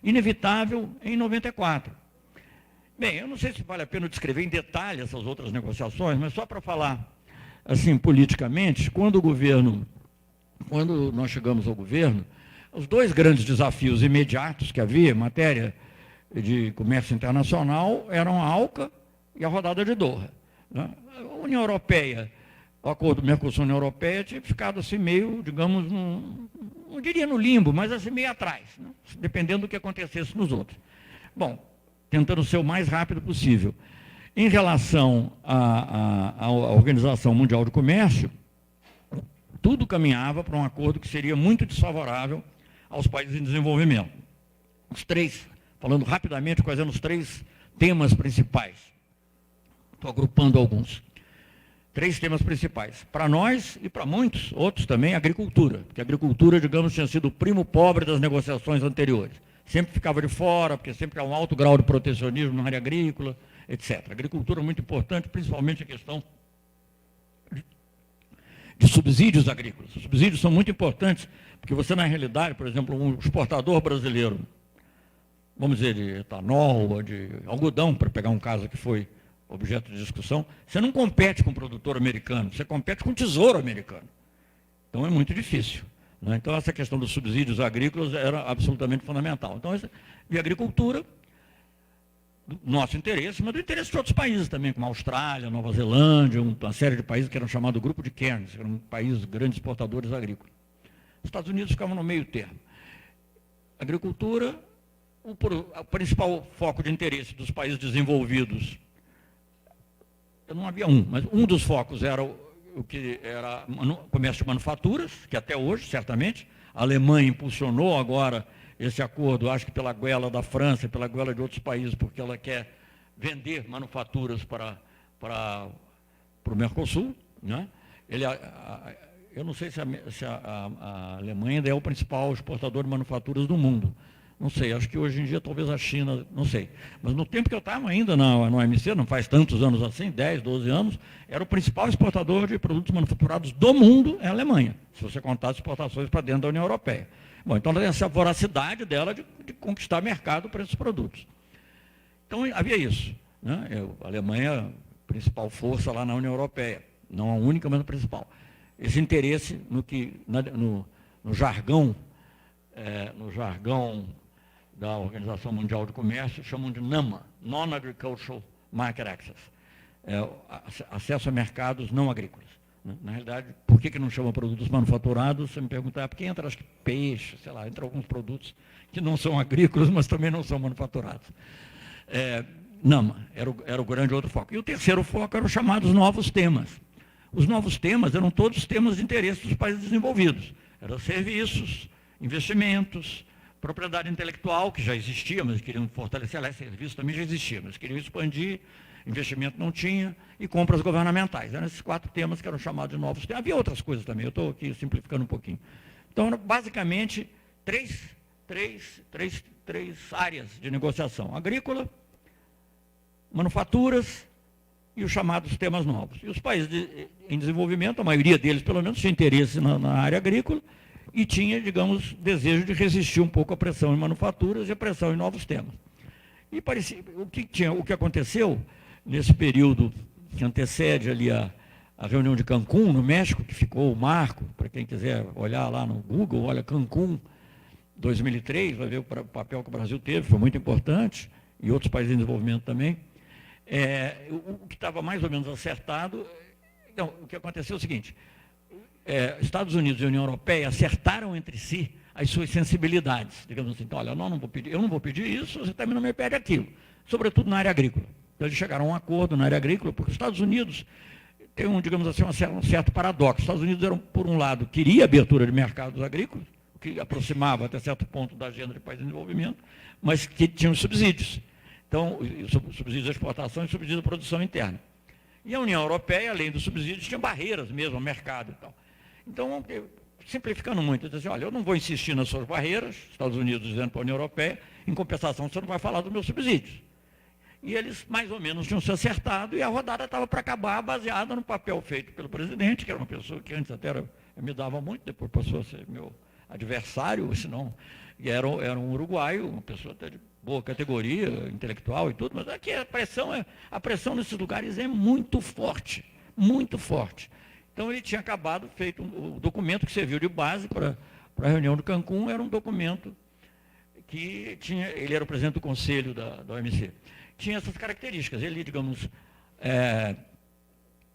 inevitável em 94. Bem, eu não sei se vale a pena descrever em detalhe essas outras negociações, mas só para falar, assim, politicamente, quando nós chegamos ao governo, os dois grandes desafios imediatos que havia em matéria de comércio internacional eram a ALCA e a rodada de Doha, né? A União Europeia, o acordo Mercosul-União Europeia tinha ficado assim meio, digamos, não diria no limbo, mas assim meio atrás, né? Dependendo do que acontecesse nos outros. Bom, tentando ser o mais rápido possível. Em relação à Organização Mundial de Comércio, tudo caminhava para um acordo que seria muito desfavorável aos países em desenvolvimento. Falando rapidamente, quais eram os 3 temas principais. Estou agrupando alguns. 3 temas principais. Para nós e para muitos outros também, agricultura. Porque a agricultura, digamos, tinha sido o primo pobre das negociações anteriores. Sempre ficava de fora, porque sempre há um alto grau de protecionismo na área agrícola, etc. A agricultura é muito importante, principalmente a questão de subsídios agrícolas. Os subsídios são muito importantes, porque você, na realidade, por exemplo, um exportador brasileiro, vamos dizer, de etanol ou de algodão, para pegar um caso que foi objeto de discussão, você não compete com o produtor americano, você compete com o tesouro americano. Então é muito difícil, né? Então essa questão dos subsídios agrícolas era absolutamente fundamental. Então, e a agricultura, do nosso interesse, mas do interesse de outros países também, como a Austrália, Nova Zelândia, uma série de países que eram chamados Grupo de Cairns, que eram países grandes exportadores agrícolas. Os Estados Unidos ficavam no meio termo. Agricultura, o principal foco de interesse dos países desenvolvidos, não havia mas um dos focos era o que era comércio de manufaturas, que até hoje, certamente, a Alemanha impulsionou agora esse acordo, acho que pela goela da França, pela goela de outros países, porque ela quer vender manufaturas para o Mercosul, né? Eu não sei se a Alemanha ainda é o principal exportador de manufaturas do mundo. Não sei, acho que hoje em dia talvez a China, não sei. Mas no tempo que eu estava ainda no OMC, não faz tantos anos assim, 10, 12 anos, era o principal exportador de produtos manufaturados do mundo, é a Alemanha, se você contar as exportações para dentro da União Europeia. Bom, então ela tem essa voracidade dela de conquistar mercado para esses produtos. Então havia isso, né? A Alemanha, principal força lá na União Europeia, não a única, mas a principal. Esse interesse no jargão da Organização Mundial de Comércio, chamam de NAMA, Non-Agricultural Market Access, acesso a mercados não agrícolas. Na realidade, por que não chama produtos manufaturados? Você me perguntar, porque entra, acho que peixe, sei lá, entra alguns produtos que não são agrícolas, mas também não são manufaturados. NAMA era o grande outro foco. E o terceiro foco eram os chamados novos temas. Os novos temas eram todos temas de interesse dos países desenvolvidos. Eram serviços, investimentos, propriedade intelectual, que já existia, mas queriam fortalecer, aliás, serviço também já existia, mas queriam expandir, investimento não tinha, e compras governamentais. Eram esses 4 temas que eram chamados de novos temas. Havia outras coisas também, eu estou aqui simplificando um pouquinho. Então, eram basicamente três áreas de negociação: agrícola, manufaturas e os chamados temas novos. E os países em desenvolvimento, a maioria deles, pelo menos, tinha interesse na área agrícola, e tinha, digamos, desejo de resistir um pouco à pressão em manufaturas e à pressão em novos temas. E parecia, o que aconteceu nesse período que antecede ali a reunião de Cancún, no México, que ficou o marco, para quem quiser olhar lá no Google, olha Cancún 2003, vai ver o papel que o Brasil teve, foi muito importante, e outros países em desenvolvimento também. O que estava mais ou menos acertado, então, o que aconteceu é o seguinte: Estados Unidos e União Europeia acertaram entre si as suas sensibilidades. Digamos assim, então, olha, eu não vou pedir isso, você também não me pede aquilo, sobretudo na área agrícola. Então, eles chegaram a um acordo na área agrícola, porque os Estados Unidos tem digamos assim, um certo paradoxo. Os Estados Unidos, por um lado, queria abertura de mercados agrícolas, o que aproximava até certo ponto da agenda de país de desenvolvimento, mas que tinham subsídios. Então, subsídios de exportação e subsídios de produção interna. E a União Europeia, além dos subsídios, tinha barreiras mesmo ao mercado e tal. Então, simplificando muito, diz assim, olha, eu não vou insistir nas suas barreiras, Estados Unidos dizendo para a União Europeia, em compensação, você não vai falar dos meus subsídios. E eles, mais ou menos, tinham se acertado, e a rodada estava para acabar, baseada no papel feito pelo presidente, que era uma pessoa que antes até me dava muito, depois passou a ser meu adversário, senão, e era um uruguaio, uma pessoa até de boa categoria, intelectual e tudo, mas aqui a pressão nesses lugares é muito forte, muito forte. Então, ele tinha acabado, feito o documento que serviu de base para a reunião de Cancún, era um documento que ele era o presidente do conselho da OMC. Tinha essas características. Ele, digamos,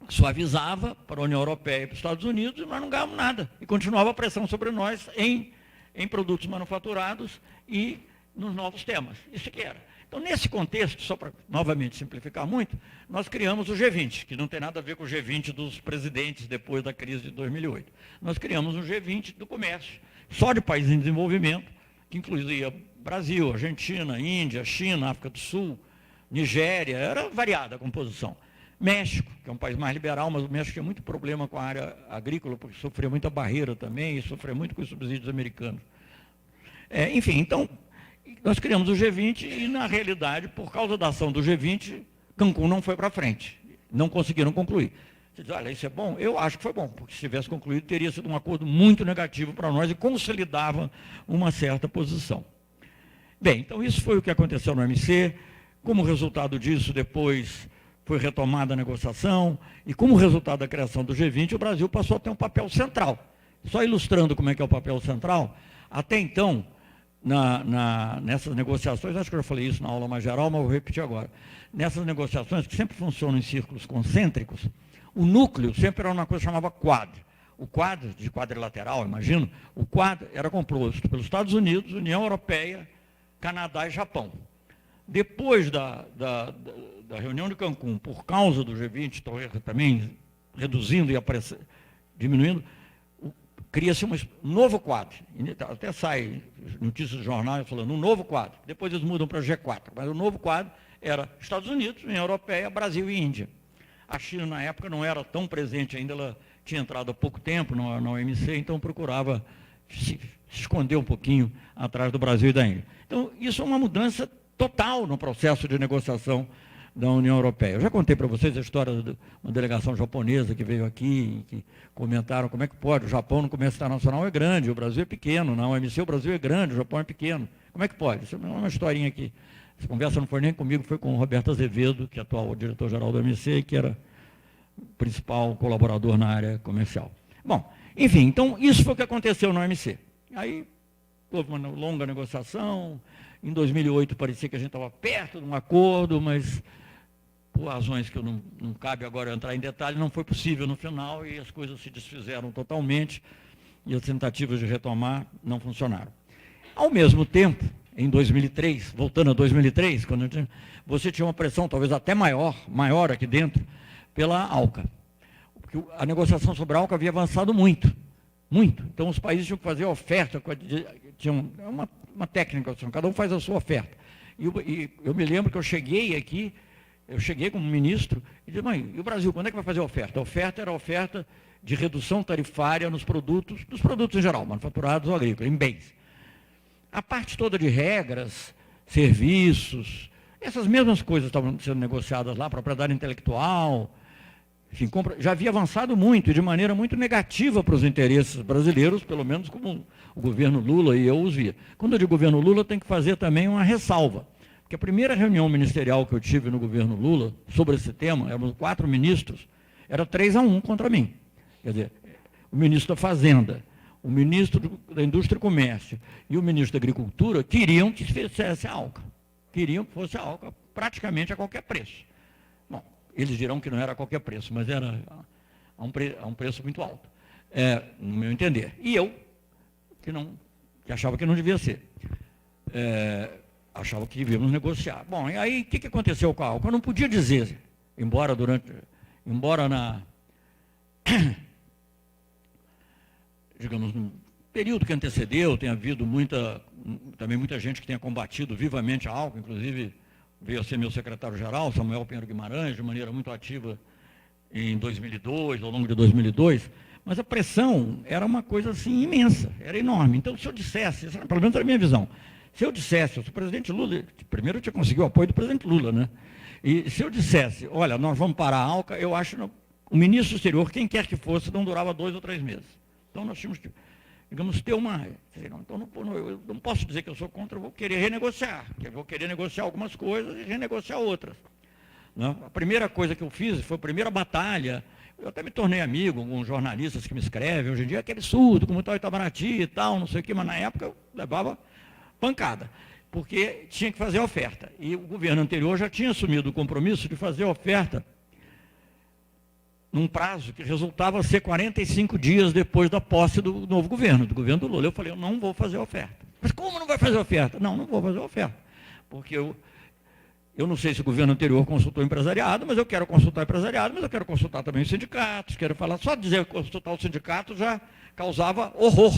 suavizava para a União Europeia e para os Estados Unidos, e nós não ganhávamos nada. E continuava a pressão sobre nós em produtos manufaturados e nos novos temas. Isso que era. Então, nesse contexto, só para novamente simplificar muito, nós criamos o G20, que não tem nada a ver com o G20 dos presidentes depois da crise de 2008. Nós criamos um G20 do comércio, só de países em desenvolvimento, que incluía Brasil, Argentina, Índia, China, África do Sul, Nigéria, era variada a composição. México, que é um país mais liberal, mas o México tinha muito problema com a área agrícola, porque sofria muita barreira também, e sofria muito com os subsídios americanos. Enfim, então, nós criamos o G20 e, na realidade, por causa da ação do G20, Cancún não foi para frente. Não conseguiram concluir. Você diz, olha, isso é bom? Eu acho que foi bom, porque se tivesse concluído, teria sido um acordo muito negativo para nós e consolidava uma certa posição. Bem, então isso foi o que aconteceu no OMC. Como resultado disso, depois foi retomada a negociação, e como resultado da criação do G20, o Brasil passou a ter um papel central. Só ilustrando como é que é o papel central, até então, nessas negociações, acho que eu já falei isso na aula mais geral, mas vou repetir agora. Nessas negociações, que sempre funcionam em círculos concêntricos, o núcleo sempre era uma coisa que chamava Quad. O Quad, de quadrilateral, imagino, o Quad era composto pelos Estados Unidos, União Europeia, Canadá e Japão. Depois da reunião de Cancún, por causa do G20, também reduzindo e diminuindo, cria-se um novo quadro. Até sai notícias de jornais falando um novo quadro. Depois eles mudam para G4. Mas o novo quadro era Estados Unidos, União Europeia, Brasil e Índia. A China, na época, não era tão presente ainda, ela tinha entrado há pouco tempo na OMC, então procurava se esconder um pouquinho atrás do Brasil e da Índia. Então, isso é uma mudança total no processo de negociação da União Europeia. Eu já contei para vocês a história de uma delegação japonesa que veio aqui, que comentaram como é que pode, o Japão no comércio internacional é grande, o Brasil é pequeno, na OMC o Brasil é grande, o Japão é pequeno. Como é que pode? Isso é uma historinha aqui. Essa conversa não foi nem comigo, foi com o Roberto Azevedo, que é atual diretor-geral da OMC, que era o principal colaborador na área comercial. Bom, enfim, então isso foi o que aconteceu na OMC. Aí houve uma longa negociação. Em 2008 parecia que a gente estava perto de um acordo, mas por razões que não cabe agora entrar em detalhe, não foi possível no final e as coisas se desfizeram totalmente e as tentativas de retomar não funcionaram. Ao mesmo tempo, em 2003, voltando a 2003, quando você tinha uma pressão talvez até maior aqui dentro, pela ALCA. Porque a negociação sobre a ALCA havia avançado muito. Então os países tinham que fazer oferta, tinham uma técnica, cada um faz a sua oferta. E eu me lembro que eu cheguei como ministro e disse, mãe, e o Brasil, quando é que vai fazer a oferta? A oferta era a oferta de redução tarifária nos produtos em geral, manufaturados ou agrícolas, em bens. A parte toda de regras, serviços, essas mesmas coisas estavam sendo negociadas lá, propriedade intelectual, enfim, já havia avançado muito e de maneira muito negativa para os interesses brasileiros, pelo menos como o governo Lula e eu os via. Quando eu digo governo Lula, tem que fazer também uma ressalva. Porque a primeira reunião ministerial que eu tive no governo Lula sobre esse tema, éramos 4 ministros, era 3-1 contra mim. Quer dizer, o ministro da Fazenda, o ministro da Indústria e Comércio e o ministro da Agricultura queriam que fizesse a ALCA. Queriam que fosse a ALCA praticamente a qualquer preço. Bom, eles dirão que não era a qualquer preço, mas era a um preço muito alto. no meu entender. E eu, que achava que não devia ser. Achava que devíamos negociar. Bom, e aí o que aconteceu com a ALCA? Eu não podia dizer, embora digamos, no período que antecedeu, tenha havido também muita gente que tenha combatido vivamente a ALCA, inclusive veio a ser meu secretário-geral, Samuel Pinheiro Guimarães, de maneira muito ativa em 2002, ao longo de 2002, mas a pressão era uma coisa assim imensa, era enorme. Então, se eu dissesse, pelo menos era a minha visão, se eu dissesse, o presidente Lula, primeiro eu tinha conseguido o apoio do presidente Lula, né? E se eu dissesse, olha, nós vamos parar a ALCA, eu acho que o ministro do exterior, quem quer que fosse, não durava 2 ou 3 meses. Então, nós tínhamos que, digamos, ter uma... Então, eu não posso dizer que eu sou contra, eu vou querer renegociar, eu vou querer negociar algumas coisas e renegociar outras. Não? A primeira coisa que eu fiz, foi a primeira batalha, eu até me tornei amigo com jornalistas que me escrevem, hoje em dia é aquele surdo, como está o Itamaraty e tal, não sei o quê, mas na época eu levava pancada, porque tinha que fazer a oferta. E o governo anterior já tinha assumido o compromisso de fazer a oferta num prazo que resultava ser 45 dias depois da posse do novo governo, do governo do Lula. Eu falei, eu não vou fazer a oferta. Mas como não vai fazer a oferta? Não vou fazer a oferta, porque eu não sei se o governo anterior consultou o empresariado, mas eu quero consultar o empresariado, mas eu quero consultar também os sindicatos, quero falar, só dizer consultar o sindicato já causava horror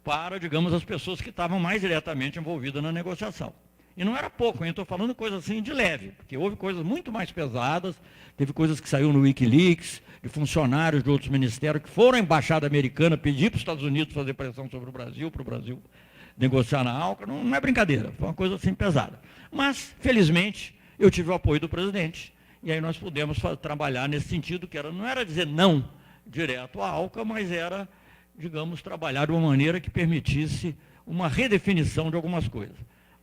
para, digamos, as pessoas que estavam mais diretamente envolvidas na negociação. E não era pouco, eu estou falando coisa assim de leve, porque houve coisas muito mais pesadas, teve coisas que saíram no Wikileaks, de funcionários de outros ministérios que foram à embaixada americana pedir para os Estados Unidos fazer pressão sobre o Brasil, para o Brasil negociar na ALCA, não é brincadeira, foi uma coisa assim pesada. Mas, felizmente, eu tive o apoio do presidente, e aí nós pudemos trabalhar nesse sentido, que não era dizer não direto à ALCA, mas era, digamos, trabalhar de uma maneira que permitisse uma redefinição de algumas coisas.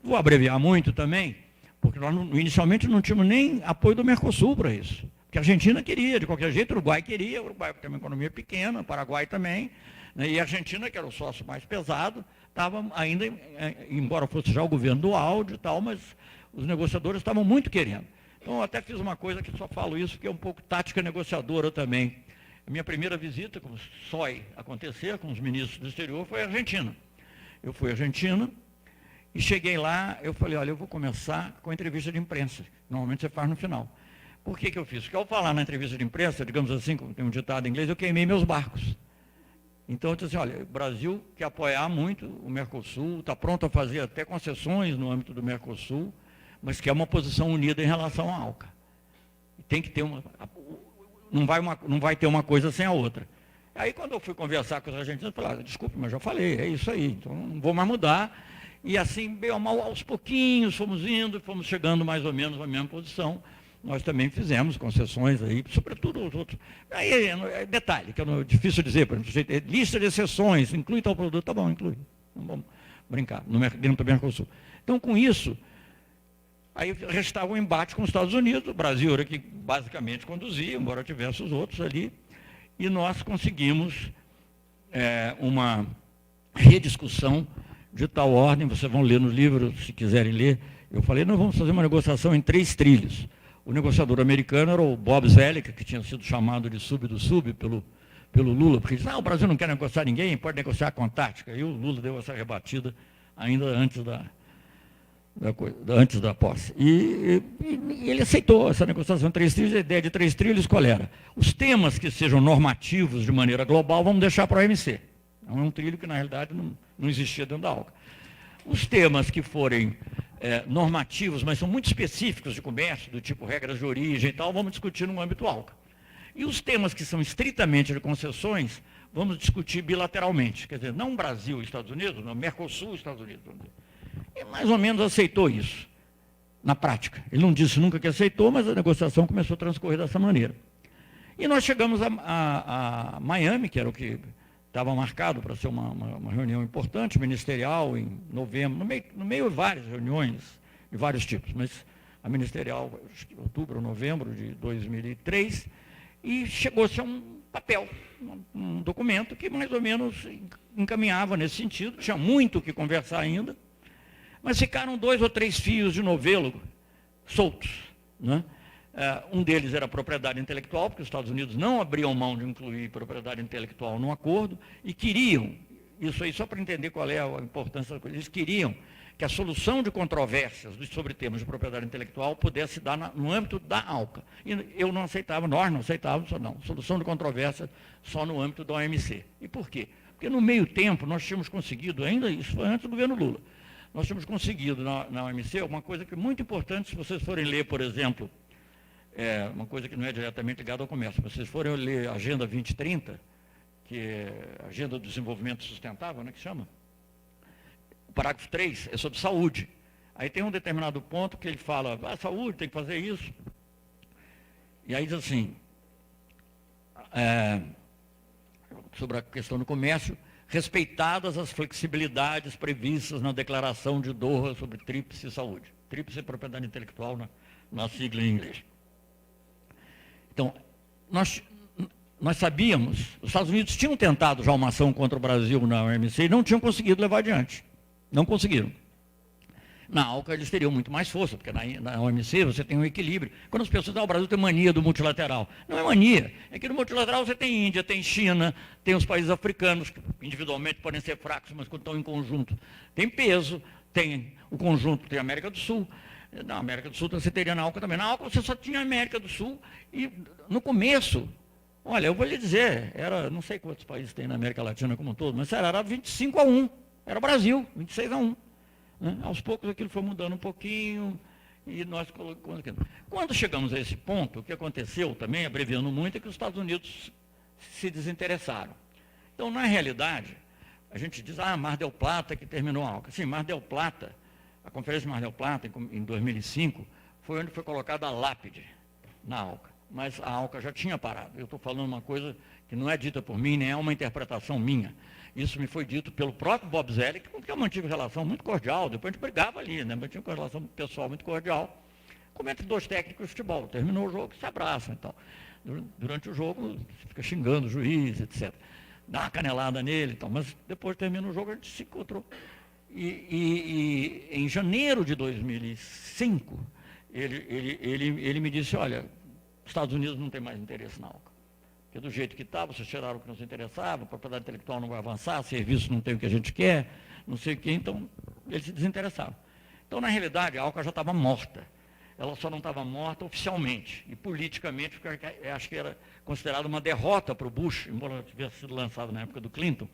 Vou abreviar muito também, porque nós inicialmente não tínhamos nem apoio do Mercosul para isso, porque a Argentina queria, de qualquer jeito, o Uruguai queria, o Uruguai tem uma economia pequena, o Paraguai também, né, e a Argentina, que era o sócio mais pesado, estava ainda, embora fosse já o governo do áudio e tal, mas os negociadores estavam muito querendo. Então, eu até fiz uma coisa que só falo isso, que é um pouco tática negociadora também. A minha primeira visita, como só acontecer com os ministros do exterior, foi à Argentina. Eu fui à Argentina e cheguei lá, eu falei, olha, eu vou começar com a entrevista de imprensa. Normalmente você faz no final. Por que eu fiz? Porque ao falar na entrevista de imprensa, digamos assim, como tem um ditado em inglês, eu queimei meus barcos. Então, eu disse assim, olha, o Brasil quer apoiar muito o Mercosul, está pronto a fazer até concessões no âmbito do Mercosul, mas quer uma posição unida em relação à ALCA. Tem que ter não vai ter uma coisa sem a outra. Aí, quando eu fui conversar com os argentinos, eu falei, desculpe, mas já falei, é isso aí, então não vou mais mudar. E assim, bem ou mal, aos pouquinhos, fomos indo, fomos chegando mais ou menos na mesma posição. Nós também fizemos concessões aí, sobretudo os outros. Aí, detalhe, que é difícil dizer, por exemplo, lista de exceções, inclui tal produto, tá bom, inclui. Não vamos brincar, dentro do Mercosul. Então, com isso, aí restava um embate com os Estados Unidos, o Brasil era que basicamente conduzia, embora tivesse os outros ali, e nós conseguimos uma rediscussão de tal ordem, vocês vão ler no livro, se quiserem ler, eu falei, nós vamos fazer uma negociação em 3 trilhos. O negociador americano era o Bob Zoellick, que tinha sido chamado de sub do sub pelo Lula, porque ele disse, o Brasil não quer negociar ninguém, pode negociar com a Antártica. E o Lula deu essa rebatida ainda antes da posse. E ele aceitou essa negociação em 3 trilhos. A ideia de 3 trilhos qual era? Os temas que sejam normativos de maneira global, vamos deixar para a OMC. É um trilho que, na realidade, não existia dentro da ALCA. Os temas que forem normativos, mas são muito específicos de comércio, do tipo regras de origem e tal, vamos discutir no âmbito ALCA. E os temas que são estritamente de concessões, vamos discutir bilateralmente. Quer dizer, não Brasil e Estados Unidos, não Mercosul e Estados Unidos. E mais ou menos aceitou isso, na prática. Ele não disse nunca que aceitou, mas a negociação começou a transcorrer dessa maneira. E nós chegamos a Miami, que era o que estava marcado para ser uma reunião importante, ministerial, em novembro, no meio de várias reuniões de vários tipos, mas a ministerial, acho que outubro ou novembro de 2003, e chegou-se a um papel, um documento que mais ou menos encaminhava nesse sentido, tinha muito o que conversar ainda, mas ficaram 2 ou 3 fios de novelo soltos, né? Um deles era a propriedade intelectual, porque os Estados Unidos não abriam mão de incluir propriedade intelectual no acordo, e queriam, isso aí só para entender qual é a importância da coisa, eles queriam que a solução de controvérsias sobre temas de propriedade intelectual pudesse se dar no âmbito da ALCA. E eu não aceitava, nós não aceitávamos, não, solução de controvérsias só no âmbito da OMC. E por quê? Porque no meio tempo nós tínhamos conseguido, ainda isso foi antes do governo Lula, nós tínhamos conseguido na OMC uma coisa que é muito importante, se vocês forem ler, por exemplo, uma coisa que não é diretamente ligada ao comércio, se vocês forem ler a Agenda 2030, que é a Agenda do Desenvolvimento Sustentável, né, que chama, o parágrafo 3 é sobre saúde. Aí tem um determinado ponto que ele fala, saúde, tem que fazer isso. E aí diz assim, sobre a questão do comércio, respeitadas as flexibilidades previstas na Declaração de Doha sobre Tríplice Saúde. Tríplice é propriedade intelectual na sigla em inglês. Então, nós sabíamos, os Estados Unidos tinham tentado já uma ação contra o Brasil na OMC e não tinham conseguido levar adiante. Não conseguiram. Na ALCA eles teriam muito mais força, porque na OMC você tem um equilíbrio. Quando as pessoas dizem, o Brasil tem mania do multilateral. Não é mania, é que no multilateral você tem Índia, tem China, tem os países africanos, que individualmente podem ser fracos, mas quando estão em conjunto tem peso, tem o conjunto, tem a América do Sul. Na América do Sul você teria na ALCA também. Na ALCA você só tinha a América do Sul e no começo, olha, eu vou lhe dizer, não sei quantos países tem na América Latina como um todo, mas era 25-1, era o Brasil, 26-1. Né? Aos poucos aquilo foi mudando um pouquinho e nós colocamos aqui. Quando chegamos a esse ponto, o que aconteceu também, abreviando muito, é que os Estados Unidos se desinteressaram. Então, na realidade, a gente diz, Mar del Plata que terminou a ALCA. Sim, Mar del Plata, a Conferência de Mar del Plata, em 2005, foi onde foi colocada a lápide na ALCA. Mas a ALCA já tinha parado. Eu estou falando uma coisa que não é dita por mim, nem é uma interpretação minha. Isso me foi dito pelo próprio Bob Zoellick, com quem eu mantive relação muito cordial. Depois a gente brigava ali, né? Mas tinha uma relação pessoal muito cordial. Como entre dois técnicos de futebol. Terminou o jogo, se abraçam. Então, durante o jogo, você fica xingando o juiz, etc. Dá uma canelada nele, então, mas depois termina o jogo, a gente se encontrou. E em janeiro de 2005, ele me disse, olha, os Estados Unidos não tem mais interesse na ALCA. Porque do jeito que está, vocês tiraram o que nos interessava, a propriedade intelectual não vai avançar, serviço não tem o que a gente quer, não sei o quê, então eles se desinteressaram. Então, na realidade, a ALCA já estava morta. Ela só não estava morta oficialmente. E politicamente, porque acho que era considerada uma derrota para o Bush, embora ela tivesse sido lançada na época do Clinton,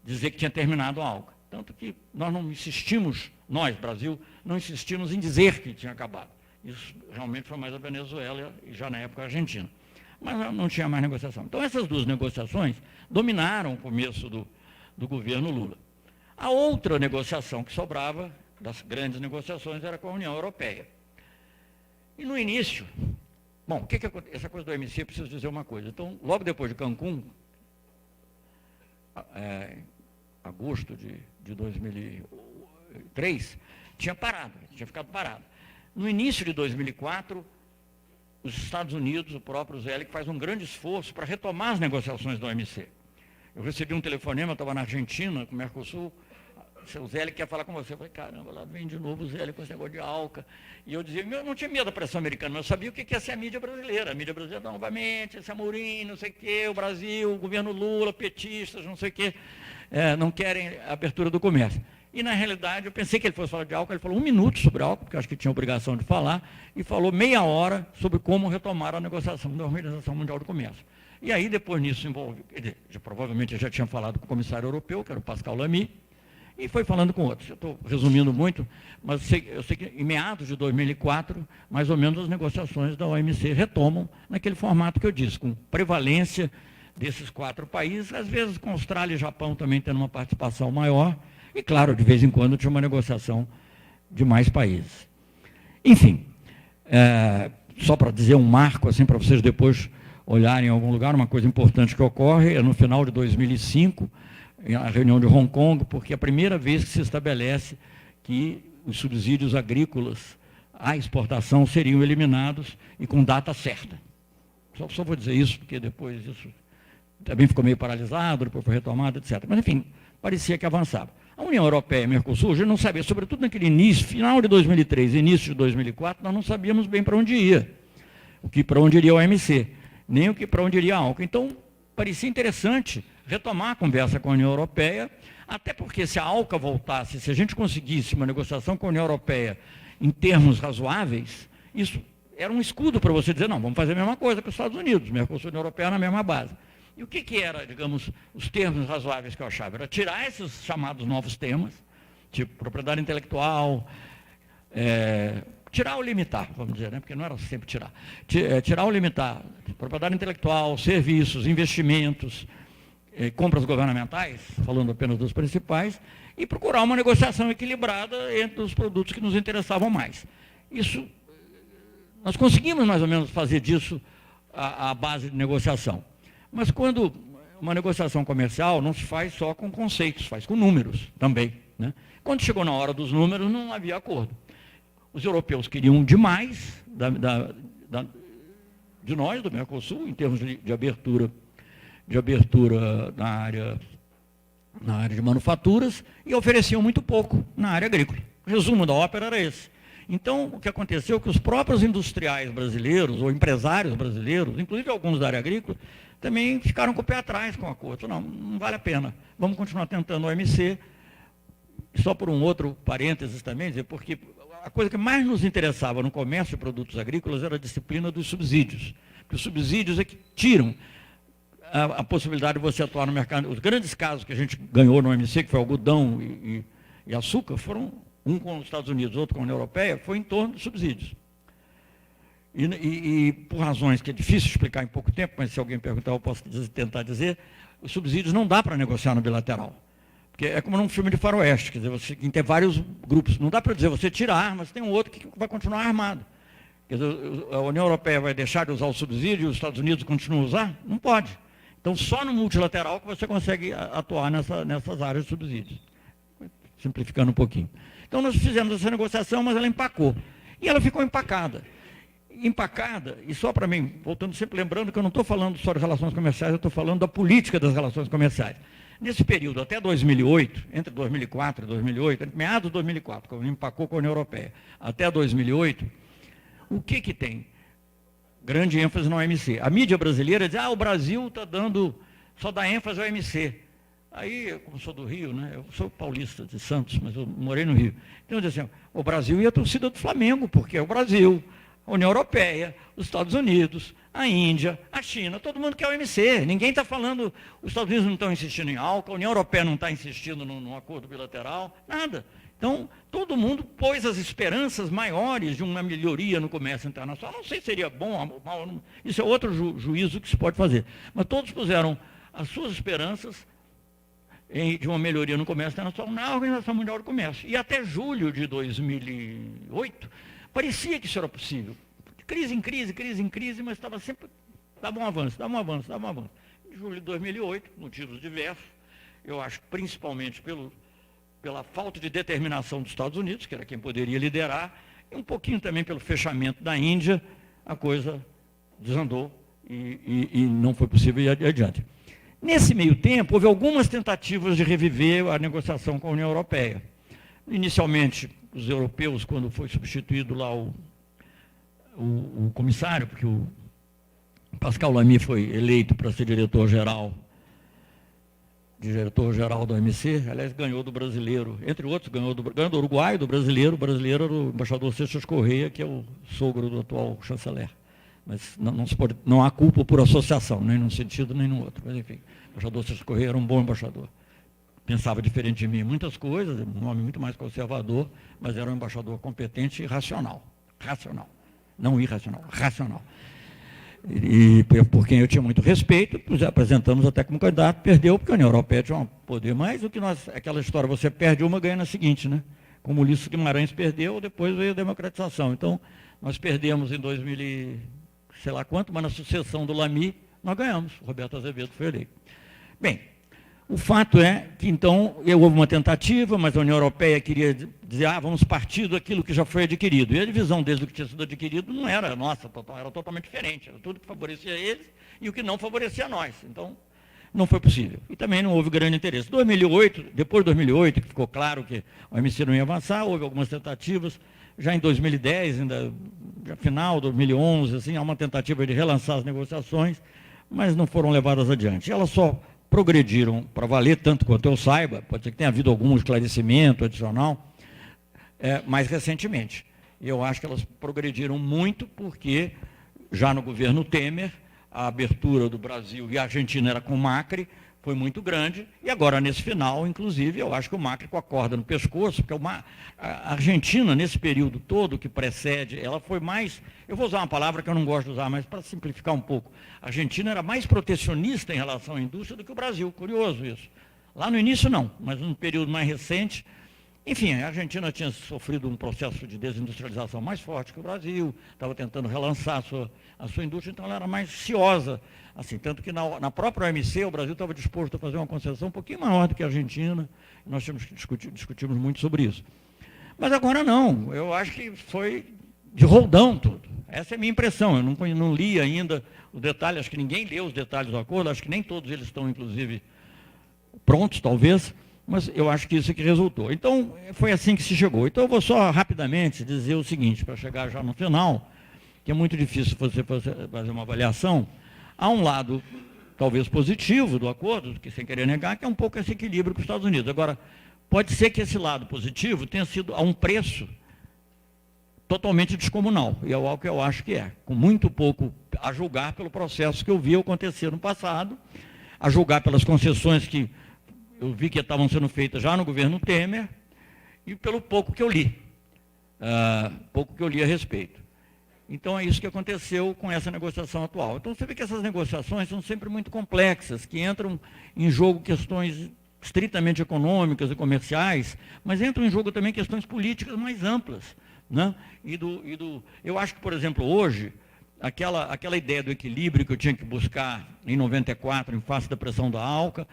dizer que tinha terminado a ALCA. Tanto que nós não insistimos, nós, Brasil, não insistimos em dizer que tinha acabado. Isso realmente foi mais a Venezuela e já na época a Argentina. Mas não tinha mais negociação. Então, essas duas negociações dominaram o começo do governo Lula. A outra negociação que sobrava, das grandes negociações, era com a União Europeia. E no início, bom, essa coisa do OMC, eu preciso dizer uma coisa. Então, logo depois de Cancún, agosto de 2003, tinha ficado parado. No início de 2004, os Estados Unidos, o próprio Zoellick, faz um grande esforço para retomar as negociações da OMC. Eu recebi um telefonema, estava na Argentina, com o Mercosul, o Zoellick quer falar com você. Eu falei, caramba, lá vem de novo o Zoellick com esse negócio de ALCA. E eu dizia, eu não tinha medo da pressão americana, mas eu sabia o que ia ser a mídia brasileira. A mídia brasileira, novamente, esse Amorim, não sei o quê, o Brasil, o governo Lula, petistas, não sei o quê, não querem a abertura do comércio. E, na realidade, eu pensei que ele fosse falar de ALCA, ele falou 1 minuto sobre ALCA, porque eu acho que tinha obrigação de falar, e falou meia hora sobre como retomar a negociação da Organização Mundial do Comércio. E aí, depois nisso, provavelmente eu já tinha falado com o comissário europeu, que era o Pascal Lamy, e foi falando com outros. Eu estou resumindo muito, mas eu sei que em meados de 2004, mais ou menos as negociações da OMC retomam naquele formato que eu disse, com prevalência desses 4 países, às vezes com Austrália e Japão também tendo uma participação maior, e, claro, de vez em quando tinha uma negociação de mais países. Enfim, só para dizer um marco, assim, para vocês depois olharem em algum lugar, uma coisa importante que ocorre é no final de 2005, a reunião de Hong Kong, porque é a primeira vez que se estabelece que os subsídios agrícolas à exportação seriam eliminados e com data certa. Só vou dizer isso, porque depois isso também ficou meio paralisado, depois foi retomado, etc. Mas, enfim, parecia que avançava. A União Europeia e Mercosul, a gente não sabia, sobretudo naquele início, final de 2003, início de 2004, nós não sabíamos bem para onde ia. para onde iria a OMC, nem para onde iria a ALCA. Então, parecia interessante retomar a conversa com a União Europeia, até porque se a ALCA voltasse, se a gente conseguisse uma negociação com a União Europeia em termos razoáveis, isso era um escudo para você dizer, não, vamos fazer a mesma coisa que os Estados Unidos, Mercosul e União Europeia na mesma base. E o que era, digamos, os termos razoáveis que eu achava? Era tirar esses chamados novos temas, tipo propriedade intelectual, tirar ou limitar, vamos dizer, né? Porque não era sempre tirar. Tirar ou limitar, propriedade intelectual, serviços, investimentos, compras governamentais, falando apenas dos principais, e procurar uma negociação equilibrada entre os produtos que nos interessavam mais. Isso, nós conseguimos mais ou menos fazer disso a base de negociação. Mas quando uma negociação comercial não se faz só com conceitos, faz com números também, né? Quando chegou na hora dos números, não havia acordo. Os europeus queriam demais de nós, do Mercosul, em termos de abertura na área de manufaturas, e ofereciam muito pouco na área agrícola. O resumo da ópera era esse. Então, o que aconteceu é que os próprios industriais brasileiros, ou empresários brasileiros, inclusive alguns da área agrícola, também ficaram com o pé atrás com o acordo. Não vale a pena. Vamos continuar tentando o OMC. Só por um outro parênteses também, dizer, porque a coisa que mais nos interessava no comércio de produtos agrícolas era a disciplina dos subsídios. Porque os subsídios é que tiram a possibilidade de você atuar no mercado. Os grandes casos que a gente ganhou no OMC, que foi algodão e açúcar, foram um com os Estados Unidos, outro com a União Europeia, foi em torno dos subsídios. E por razões que é difícil explicar em pouco tempo, mas se alguém perguntar, eu posso tentar dizer, os subsídios não dá para negociar no bilateral. Porque é como num filme de faroeste, quer dizer, você tem vários grupos. Não dá para dizer, você tira a arma, você tem um outro que vai continuar armado. Quer dizer, a União Europeia vai deixar de usar o subsídio e os Estados Unidos continuam a usar? Não pode. Então, só no multilateral que você consegue atuar nessas áreas de subsídios. Simplificando um pouquinho. Então, nós fizemos essa negociação, mas ela empacou. E ela ficou empacada. Empacada, e só para mim, voltando sempre lembrando que eu não estou falando só de relações comerciais, eu estou falando da política das relações comerciais. Nesse período, até 2008, entre 2004 e 2008, entre meados de 2004, quando empacou com a União Europeia, até 2008, o que tem? Grande ênfase na OMC. A mídia brasileira diz, o Brasil está só dá ênfase ao OMC. Aí, eu, como sou do Rio, né, eu sou paulista de Santos, mas eu morei no Rio. Então, eu disse assim, o Brasil e a torcida do Flamengo, porque é o Brasil, a União Europeia, os Estados Unidos, a Índia, a China, todo mundo quer o OMC. Ninguém está falando, os Estados Unidos não estão insistindo em ALCA, a União Europeia não está insistindo num acordo bilateral, nada. Então, todo mundo pôs as esperanças maiores de uma melhoria no comércio internacional. Não sei se seria bom ou mal, isso é outro juízo que se pode fazer. Mas todos puseram as suas esperanças de uma melhoria no comércio internacional na Organização Mundial do Comércio. E até julho de 2008, parecia que isso era possível. Crise em crise, mas dava um avanço. Em julho de 2008, motivos diversos, eu acho que principalmente pela falta de determinação dos Estados Unidos, que era quem poderia liderar, e um pouquinho também pelo fechamento da Índia, a coisa desandou e não foi possível ir adiante. Nesse meio tempo, houve algumas tentativas de reviver a negociação com a União Europeia. Inicialmente, os europeus, quando foi substituído lá o comissário, porque o Pascal Lamy foi eleito para ser diretor-geral da OMC, aliás, ganhou do brasileiro, entre outros, ganhou do Uruguai, do brasileiro, o brasileiro era o embaixador Seixas Correia, que é o sogro do atual chanceler. Mas não há culpa por associação, nem num sentido nem no outro. Mas, enfim, o embaixador Seixas Correia era um bom embaixador. Pensava diferente de mim em muitas coisas, um homem muito mais conservador, mas era um embaixador competente e racional. Não irracional, racional. E por quem eu tinha muito respeito, apresentamos até como candidato, perdeu, porque a União Europeia tinha um poder mais do que nós. Aquela história, você perde uma, ganha na seguinte, né? Como Ulisses Guimarães perdeu, depois veio a democratização. Então, nós perdemos em 2000, sei lá quanto, mas na sucessão do Lamy, nós ganhamos. O Roberto Azevedo foi eleito. Bem, o fato é que, então, houve uma tentativa, mas a União Europeia queria dizer, vamos partir daquilo que já foi adquirido. E a divisão desde o que tinha sido adquirido não era nossa, era totalmente diferente. Era tudo que favorecia eles e o que não favorecia nós. Então, não foi possível. E também não houve grande interesse. 2008, depois de 2008, que ficou claro que o OMC não ia avançar, houve algumas tentativas já em 2010, ainda já final de 2011, assim, há uma tentativa de relançar as negociações, mas não foram levadas adiante. Elas só progrediram para valer, tanto quanto eu saiba, pode ser que tenha havido algum esclarecimento adicional, mais recentemente. Eu acho que elas progrediram muito porque, já no governo Temer, a abertura do Brasil e a Argentina era com o Macri, foi muito grande, e agora, nesse final, inclusive, eu acho que o Macri com a corda no pescoço, porque a Argentina, nesse período todo que precede, ela foi mais, eu vou usar uma palavra que eu não gosto de usar, mas para simplificar um pouco, a Argentina era mais protecionista em relação à indústria do que o Brasil, curioso isso. Lá no início não, mas no período mais recente, enfim, a Argentina tinha sofrido um processo de desindustrialização mais forte que o Brasil, estava tentando relançar a sua indústria, então ela era mais ciosa, assim, tanto que na própria OMC o Brasil estava disposto a fazer uma concessão um pouquinho maior do que a Argentina, e nós tínhamos que discutimos muito sobre isso. Mas agora não, eu acho que foi de roldão tudo. Essa é a minha impressão, eu não li ainda os detalhes, acho que ninguém leu os detalhes do acordo, acho que nem todos eles estão, inclusive, prontos, talvez, mas eu acho que isso é que resultou. Então, foi assim que se chegou. Então, eu vou só rapidamente dizer o seguinte, para chegar já no final, que é muito difícil você fazer uma avaliação. Há um lado, talvez positivo do acordo, que sem querer negar, que é um pouco esse equilíbrio com os Estados Unidos. Agora, pode ser que esse lado positivo tenha sido a um preço totalmente descomunal, e é algo que eu acho que é, com muito pouco a julgar pelo processo que eu vi acontecer no passado, a julgar pelas concessões que eu vi que estavam sendo feitas já no governo Temer, e pelo pouco que eu li a respeito. Então, é isso que aconteceu com essa negociação atual. Então, você vê que essas negociações são sempre muito complexas, que entram em jogo questões estritamente econômicas e comerciais, mas entram em jogo também questões políticas mais amplas, né? Eu acho que, por exemplo, hoje, aquela ideia do equilíbrio que eu tinha que buscar em 94, em face da pressão da ALCA,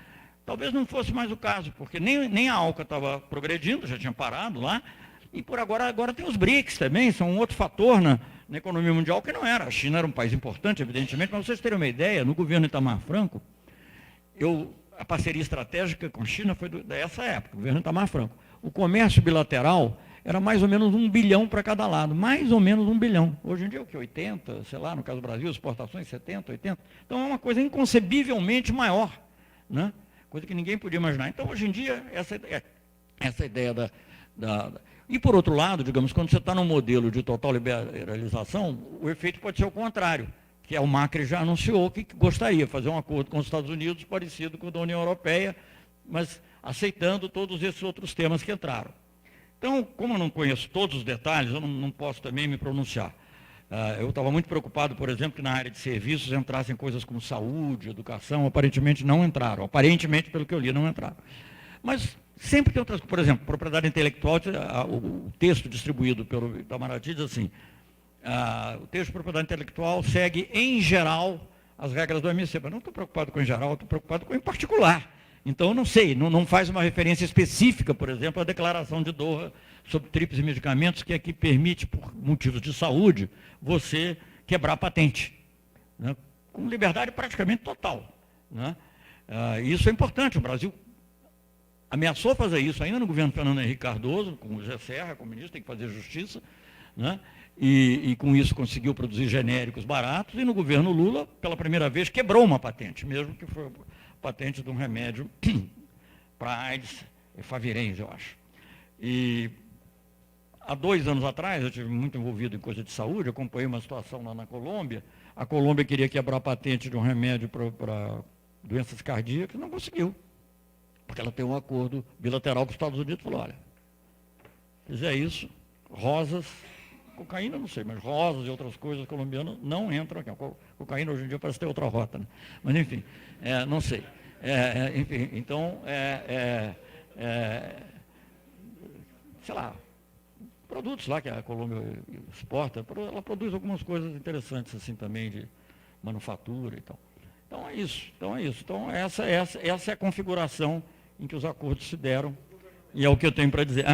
talvez não fosse mais o caso, porque nem a ALCA estava progredindo, já tinha parado lá, e por agora tem os BRICS também, são um outro fator na economia mundial que não era. A China era um país importante, evidentemente, mas vocês terem uma ideia, no governo Itamar Franco, a parceria estratégica com a China foi dessa época, o governo Itamar Franco. O comércio bilateral era mais ou menos 1 bilhão para cada lado, mais ou menos 1 bilhão. Hoje em dia, o que? 80, sei lá, no caso do Brasil, exportações 70, 80. Então, é uma coisa inconcebivelmente maior, né? Coisa que ninguém podia imaginar. Então, hoje em dia, essa ideia E, por outro lado, digamos, quando você está num modelo de total liberalização, o efeito pode ser o contrário, que o Macri já anunciou que gostaria de fazer um acordo com os Estados Unidos parecido com o da União Europeia, mas aceitando todos esses outros temas que entraram. Então, como eu não conheço todos os detalhes, eu não posso também me pronunciar. Eu estava muito preocupado, por exemplo, que na área de serviços entrassem coisas como saúde, educação, aparentemente não entraram. Aparentemente, pelo que eu li, não entraram. Mas sempre tem outras coisas. Por exemplo, propriedade intelectual, o texto distribuído pelo Itamaraty diz assim, o texto de propriedade intelectual segue, em geral, as regras do OMC. Mas não estou preocupado com em geral, estou preocupado com em particular. Então, eu não sei, não faz uma referência específica, por exemplo, à declaração de Doha sobre tríplices e medicamentos, que aqui permite, por motivos de saúde, você quebrar a patente, né? Com liberdade praticamente total, né? Isso é importante. O Brasil ameaçou fazer isso ainda no governo Fernando Henrique Cardoso, com o Zé Serra, como ministro, tem que fazer justiça, né? E com isso conseguiu produzir genéricos baratos, e no governo Lula, pela primeira vez, quebrou uma patente, mesmo que foi a patente de um remédio para AIDS, Favirenz, eu acho. E há 2 anos atrás, eu estive muito envolvido em coisa de saúde, acompanhei uma situação lá na Colômbia. A Colômbia queria quebrar a patente de um remédio para doenças cardíacas, não conseguiu, porque ela tem um acordo bilateral com os Estados Unidos. Falou, olha, se fizer isso, rosas, cocaína não sei, mas rosas e outras coisas colombianas não entram aqui. Cocaína hoje em dia parece ter outra rota, né? Mas enfim, não sei. Enfim, então, sei lá, produtos lá que a Colômbia exporta, ela produz algumas coisas interessantes assim também de manufatura e tal. Então é isso. Então essa é a configuração em que os acordos se deram, e é o que eu tenho para dizer.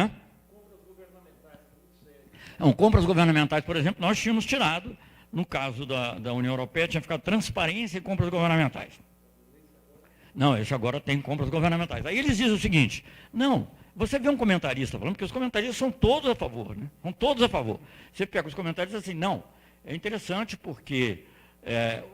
Não, compras governamentais, por exemplo, nós tínhamos tirado, no caso da União Europeia, tinha ficado transparência em compras governamentais. Não, esse agora tem compras governamentais. Aí eles dizem o seguinte, não, você vê um comentarista falando, porque os comentaristas são todos a favor, né? São todos a favor. Você pega os comentaristas assim, não, é interessante porque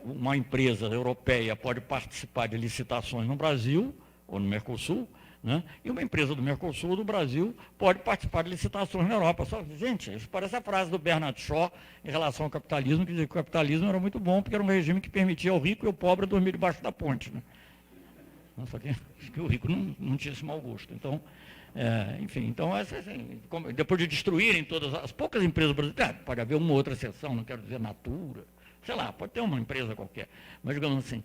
uma empresa europeia pode participar de licitações no Brasil, ou no Mercosul, né? E uma empresa do Mercosul ou do Brasil pode participar de licitações na Europa. Só, gente, isso parece a frase do Bernard Shaw em relação ao capitalismo, que dizia que o capitalismo era muito bom, porque era um regime que permitia ao rico e ao pobre dormir debaixo da ponte, né? Só que o rico não tinha esse mau gosto. Então, enfim, então, assim, depois de destruírem todas as poucas empresas brasileiras, pode haver uma outra exceção, não quero dizer Natura, sei lá, pode ter uma empresa qualquer, mas digamos assim,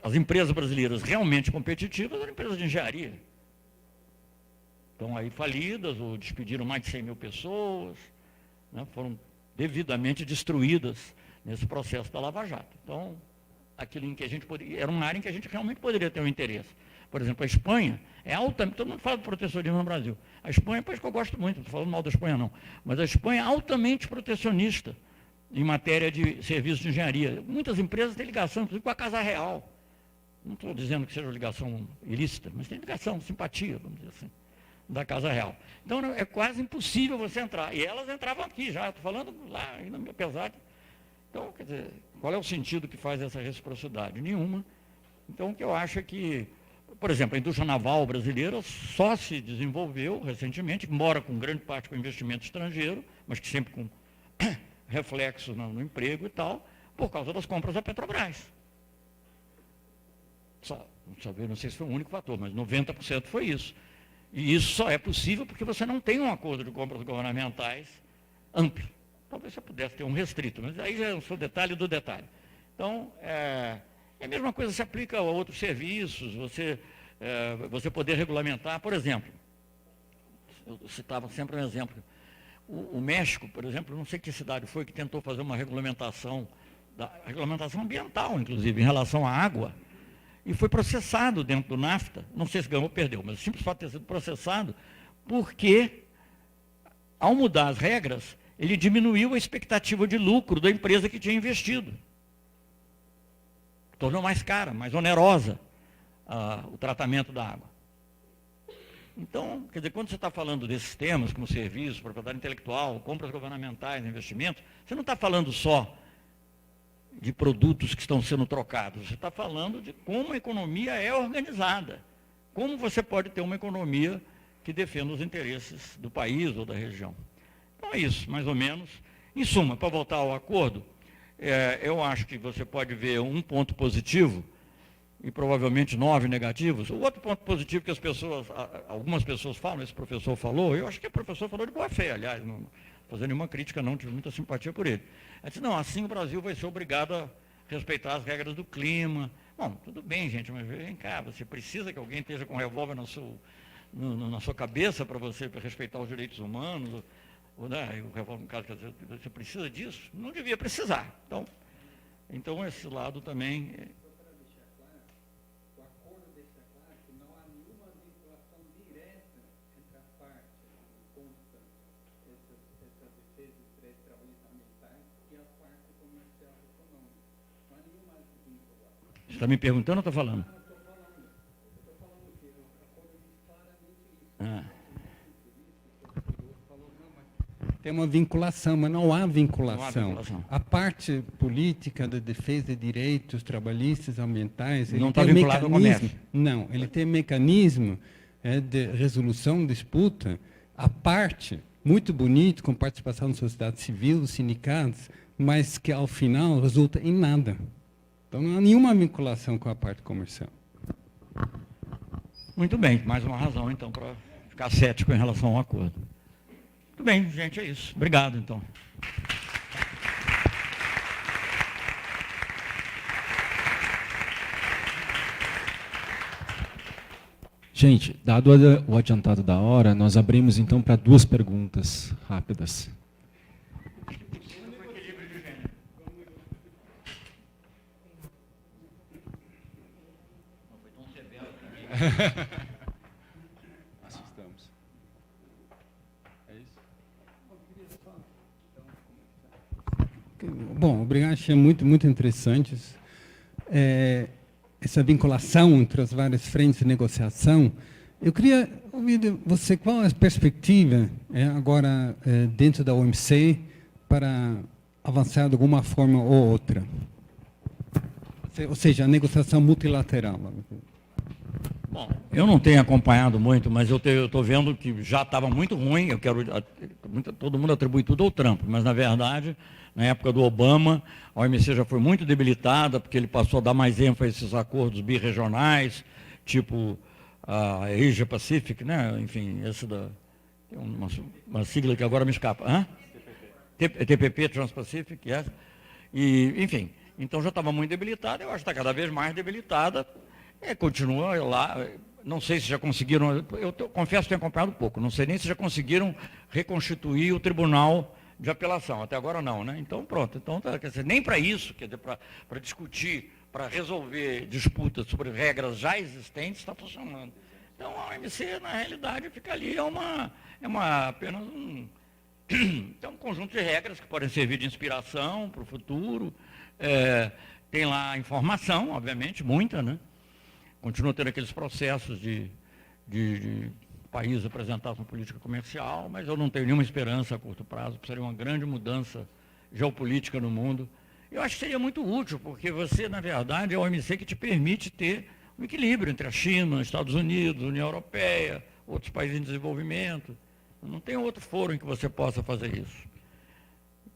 as empresas brasileiras realmente competitivas eram empresas de engenharia. Estão aí falidas, ou despediram mais de 100 mil pessoas, né, foram devidamente destruídas nesse processo da Lava Jato. Então, aquilo em que a gente poderia, era uma área em que a gente realmente poderia ter um interesse. Por exemplo, a Espanha é altamente, todo mundo fala de protecionismo no Brasil. A Espanha é um país que eu gosto muito, não estou falando mal da Espanha não, mas a Espanha é altamente protecionista em matéria de serviços de engenharia. Muitas empresas têm ligação, inclusive, com a Casa Real. Não estou dizendo que seja uma ligação ilícita, mas tem ligação, simpatia, vamos dizer assim, da Casa Real. Então, é quase impossível você entrar. E elas entravam aqui já, estou falando lá, ainda apesar de... Então, quer dizer, qual é o sentido que faz essa reciprocidade? Nenhuma. Então, o que eu acho é que, por exemplo, a indústria naval brasileira só se desenvolveu recentemente, embora com grande parte com investimento estrangeiro, mas que sempre com reflexos no emprego e tal, por causa das compras da Petrobras. Não sei se foi o único fator, mas 90% foi isso. E isso só é possível porque você não tem um acordo de compras governamentais amplo. Talvez você pudesse ter um restrito, mas aí já é o detalhe do detalhe. Então, a mesma coisa se aplica a outros serviços, você poder regulamentar, por exemplo, eu citava sempre um exemplo, o México, por exemplo, não sei que cidade foi que tentou fazer uma regulamentação ambiental, inclusive, em relação à água, e foi processado dentro do NAFTA, não sei se ganhou ou perdeu, mas o simples fato de ter sido processado, porque, ao mudar as regras, ele diminuiu a expectativa de lucro da empresa que tinha investido. Tornou mais cara, mais onerosa o tratamento da água. Então, quer dizer, quando você está falando desses temas, como serviços, propriedade intelectual, compras governamentais, investimentos, você não está falando só de produtos que estão sendo trocados, você está falando de como a economia é organizada, como você pode ter uma economia que defenda os interesses do país ou da região. Então é isso, mais ou menos. Em suma, para voltar ao acordo, eu acho que você pode ver um ponto positivo e provavelmente 9 negativos. O outro ponto positivo que algumas pessoas falam, esse professor falou, eu acho que o professor falou de boa fé, aliás, não fazendo nenhuma crítica não, tive muita simpatia por ele. Ele disse, não, assim o Brasil vai ser obrigado a respeitar as regras do clima. Bom, tudo bem, gente, mas vem cá, você precisa que alguém esteja com um revólver na sua cabeça para você respeitar os direitos humanos? Né? O revólver, no caso, quer dizer, você precisa disso? Não devia precisar. Então esse lado também... Você está me perguntando ou está falando?
Tem uma vinculação, mas não há vinculação. A parte política da defesa de direitos trabalhistas, ambientais,
não está vinculado ao comércio.
Não, ele tem mecanismo de resolução de disputa, a parte, muito bonito, com participação da sociedade civil, dos sindicatos, mas que, ao final, resulta em nada. Então, não há nenhuma vinculação com a parte comercial.
Muito bem, mais uma razão, então, para ficar cético em relação ao acordo. Muito bem, gente, é isso. Obrigado, então.
Gente, dado o adiantado da hora, nós abrimos, então, para 2 perguntas rápidas.
Assistamos. É isso? Bom, obrigado, achei muito interessantes. Essa vinculação entre as várias frentes de negociação Eu queria ouvir de você qual é a perspectiva agora dentro da OMC para avançar de alguma forma ou outra. Ou seja, a negociação multilateral.
Bom, eu não tenho acompanhado muito, mas eu estou vendo que já estava muito ruim. Todo mundo atribui tudo ao Trump, mas na verdade, na época do Obama, a OMC já foi muito debilitada, porque ele passou a dar mais ênfase a esses acordos birregionais, tipo a Asia Pacific, né? Enfim, tem uma sigla que agora me escapa. Hã? TPP, Trans-Pacific, yes. E, enfim, então já estava muito debilitada, eu acho que está cada vez mais debilitada. Continua lá, não sei se já conseguiram, confesso que tenho acompanhado pouco, não sei nem se já conseguiram reconstituir o tribunal de apelação, até agora não, né? Então pronto, quer dizer, nem para isso, quer dizer, para discutir, para resolver disputas sobre regras já existentes, está funcionando. Então a OMC, na realidade, fica ali, apenas um conjunto de regras que podem servir de inspiração para o futuro, tem lá informação, obviamente, muita, né? Continua tendo aqueles processos de país apresentar uma política comercial, mas eu não tenho nenhuma esperança a curto prazo, seria uma grande mudança geopolítica no mundo. Eu acho que seria muito útil, porque você, na verdade, é a OMC que te permite ter um equilíbrio entre a China, Estados Unidos, União Europeia, outros países em desenvolvimento. Não tem outro foro em que você possa fazer isso.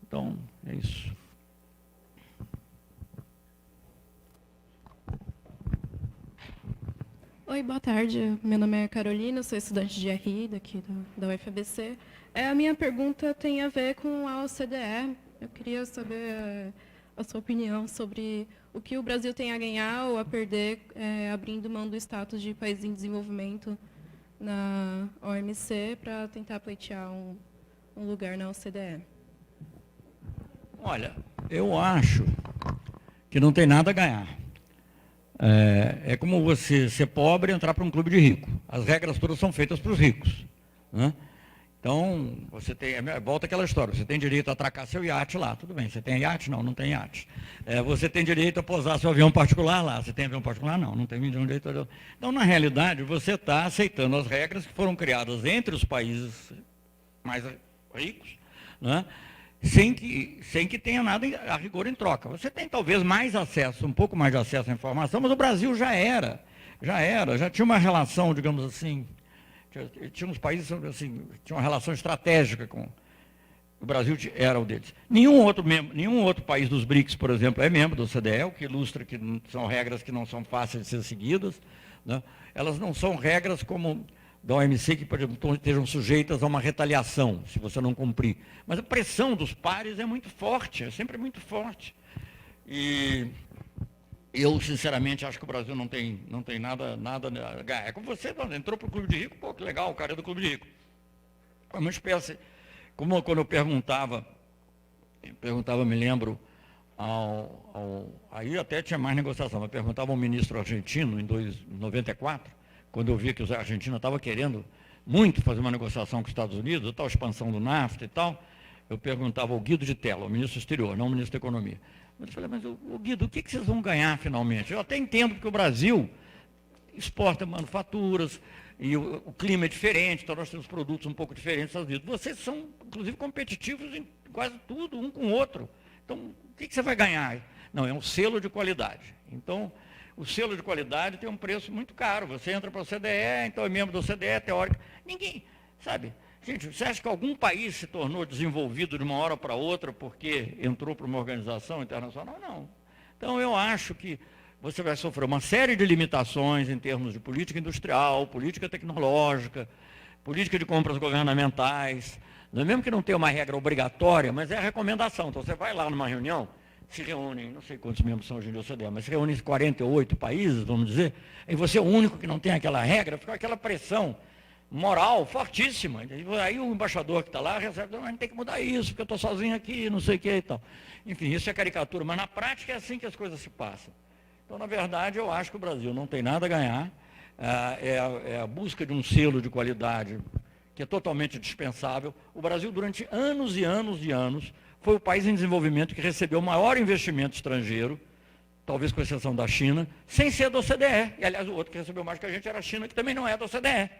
Então, é isso.
Oi, boa tarde. Meu nome é Carolina, sou estudante de RI daqui da UFABC. A minha pergunta tem a ver com a OCDE. Eu queria saber a sua opinião sobre o que o Brasil tem a ganhar ou a perder abrindo mão do status de país em desenvolvimento na OMC para tentar pleitear um lugar na OCDE.
Olha, eu acho que não tem nada a ganhar. É como você ser pobre e entrar para um clube de rico. As regras todas são feitas para os ricos, né? Então, você tem, volta àquela história, você tem direito a atracar seu iate lá, tudo bem, você tem iate? Não, não tem iate. Você tem direito a pousar seu avião particular lá, você tem avião particular? Não, não tem direito a... Então, na realidade, você está aceitando as regras que foram criadas entre os países mais ricos, né? Sem que tenha nada a rigor em troca. Você tem talvez mais acesso, um pouco mais de acesso à informação, mas o Brasil já tinha uma relação, digamos assim, tinha uns países assim, tinha uma relação estratégica com o Brasil, era o deles. Nenhum outro país dos BRICS, por exemplo, é membro do OCDE, o que ilustra que são regras que não são fáceis de ser seguidas, né? Elas não são regras como da OMC que, por exemplo, estejam sujeitas a uma retaliação, se você não cumprir. Mas a pressão dos pares é muito forte, é sempre muito forte. E eu, sinceramente, acho que o Brasil não tem nada a ganhar. É como você, entrou para o Clube de Rico, pô, que legal, o cara é do Clube de Rico. É uma espécie, como quando eu perguntava, me lembro, aí até tinha mais negociação, mas perguntava ao ministro argentino, em 94, quando eu vi que a Argentina estava querendo muito fazer uma negociação com os Estados Unidos, a tal expansão do NAFTA e tal, eu perguntava ao Guido de Tella, o ministro exterior, não o ministro da Economia. Eu falei, mas Guido, o que vocês vão ganhar finalmente? Eu até entendo que o Brasil exporta manufaturas e o clima é diferente, então nós temos produtos um pouco diferentes dos Estados Unidos. Vocês são, inclusive, competitivos em quase tudo, um com o outro. Então, o que você vai ganhar? Não, é um selo de qualidade. Então, o selo de qualidade tem um preço muito caro. Você entra para o OCDE, então é membro do OCDE, teórico. Ninguém, sabe? Gente, você acha que algum país se tornou desenvolvido de uma hora para outra porque entrou para uma organização internacional? Não. Então, eu acho que você vai sofrer uma série de limitações em termos de política industrial, política tecnológica, política de compras governamentais. Mesmo que não tenha uma regra obrigatória, mas é a recomendação. Então, você vai lá numa reunião, se reúnem, não sei quantos membros são hoje em dia do OCDE, mas se reúnem 48 países, vamos dizer, e você é o único que não tem aquela regra, fica aquela pressão moral fortíssima. Aí o embaixador que está lá recebe, a gente tem que mudar isso, porque eu estou sozinho aqui, não sei o que e tal. Enfim, isso é caricatura, mas na prática é assim que as coisas se passam. Então, na verdade, eu acho que o Brasil não tem nada a ganhar, é a busca de um selo de qualidade que é totalmente dispensável. O Brasil, durante anos e anos e anos, foi o país em desenvolvimento que recebeu o maior investimento estrangeiro talvez com exceção da China, sem ser da OCDE. E, aliás, o outro que recebeu mais que a gente era a China, que também não é da OCDE.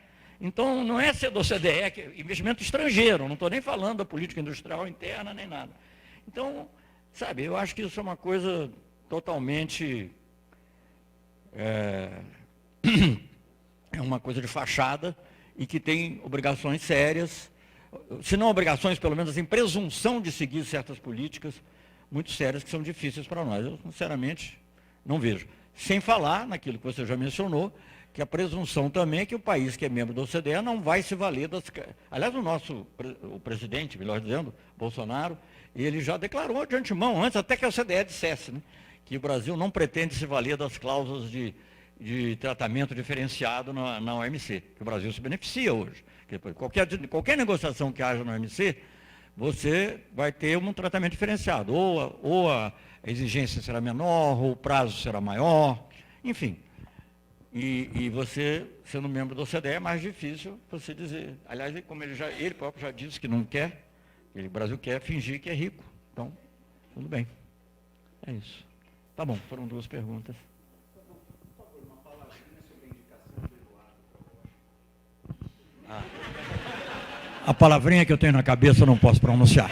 Então, não é ser da OCDE, que é investimento estrangeiro, não estou nem falando da política industrial interna, nem nada. Então, sabe, eu acho que isso é uma coisa totalmente... é uma coisa de fachada e que tem obrigações sérias, se não obrigações, pelo menos em presunção de seguir certas políticas muito sérias que são difíceis para nós. Eu, sinceramente, não vejo. Sem falar naquilo que você já mencionou, que a presunção também é que o país que é membro da OCDE não vai se valer das... Aliás, o presidente, melhor dizendo, Bolsonaro, ele já declarou de antemão, antes até que a OCDE dissesse, né, que o Brasil não pretende se valer das cláusulas de tratamento diferenciado na OMC, que o Brasil se beneficia hoje. Qualquer negociação que haja na OMC, você vai ter um tratamento diferenciado, ou a exigência será menor, ou o prazo será maior, enfim. E você, sendo membro da OCDE, é mais difícil você dizer. Aliás, como ele próprio já disse que não quer, o Brasil quer fingir que é rico. Então, tudo bem. É isso. Tá bom, foram 2 perguntas. A palavrinha que eu tenho na cabeça eu não posso pronunciar.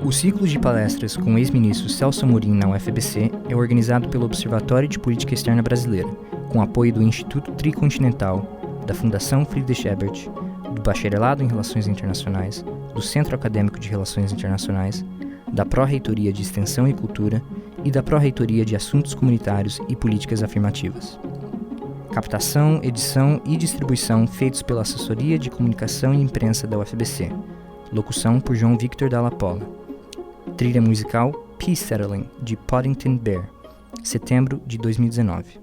O ciclo de palestras com o ex-ministro Celso Amorim na UFBC é organizado pelo Observatório de Política Externa Brasileira, com apoio do Instituto Tricontinental, da Fundação Friedrich Ebert, do Bacharelado em Relações Internacionais, do Centro Acadêmico de Relações Internacionais, da Pró-Reitoria de Extensão e Cultura e da Pró-Reitoria de Assuntos Comunitários e Políticas Afirmativas. Captação, edição e distribuição feitos pela Assessoria de Comunicação e Imprensa da UFBC. Locução por João Victor Dalla Polla. Trilha musical Peace Settling, de Poddington Bear, setembro de 2019.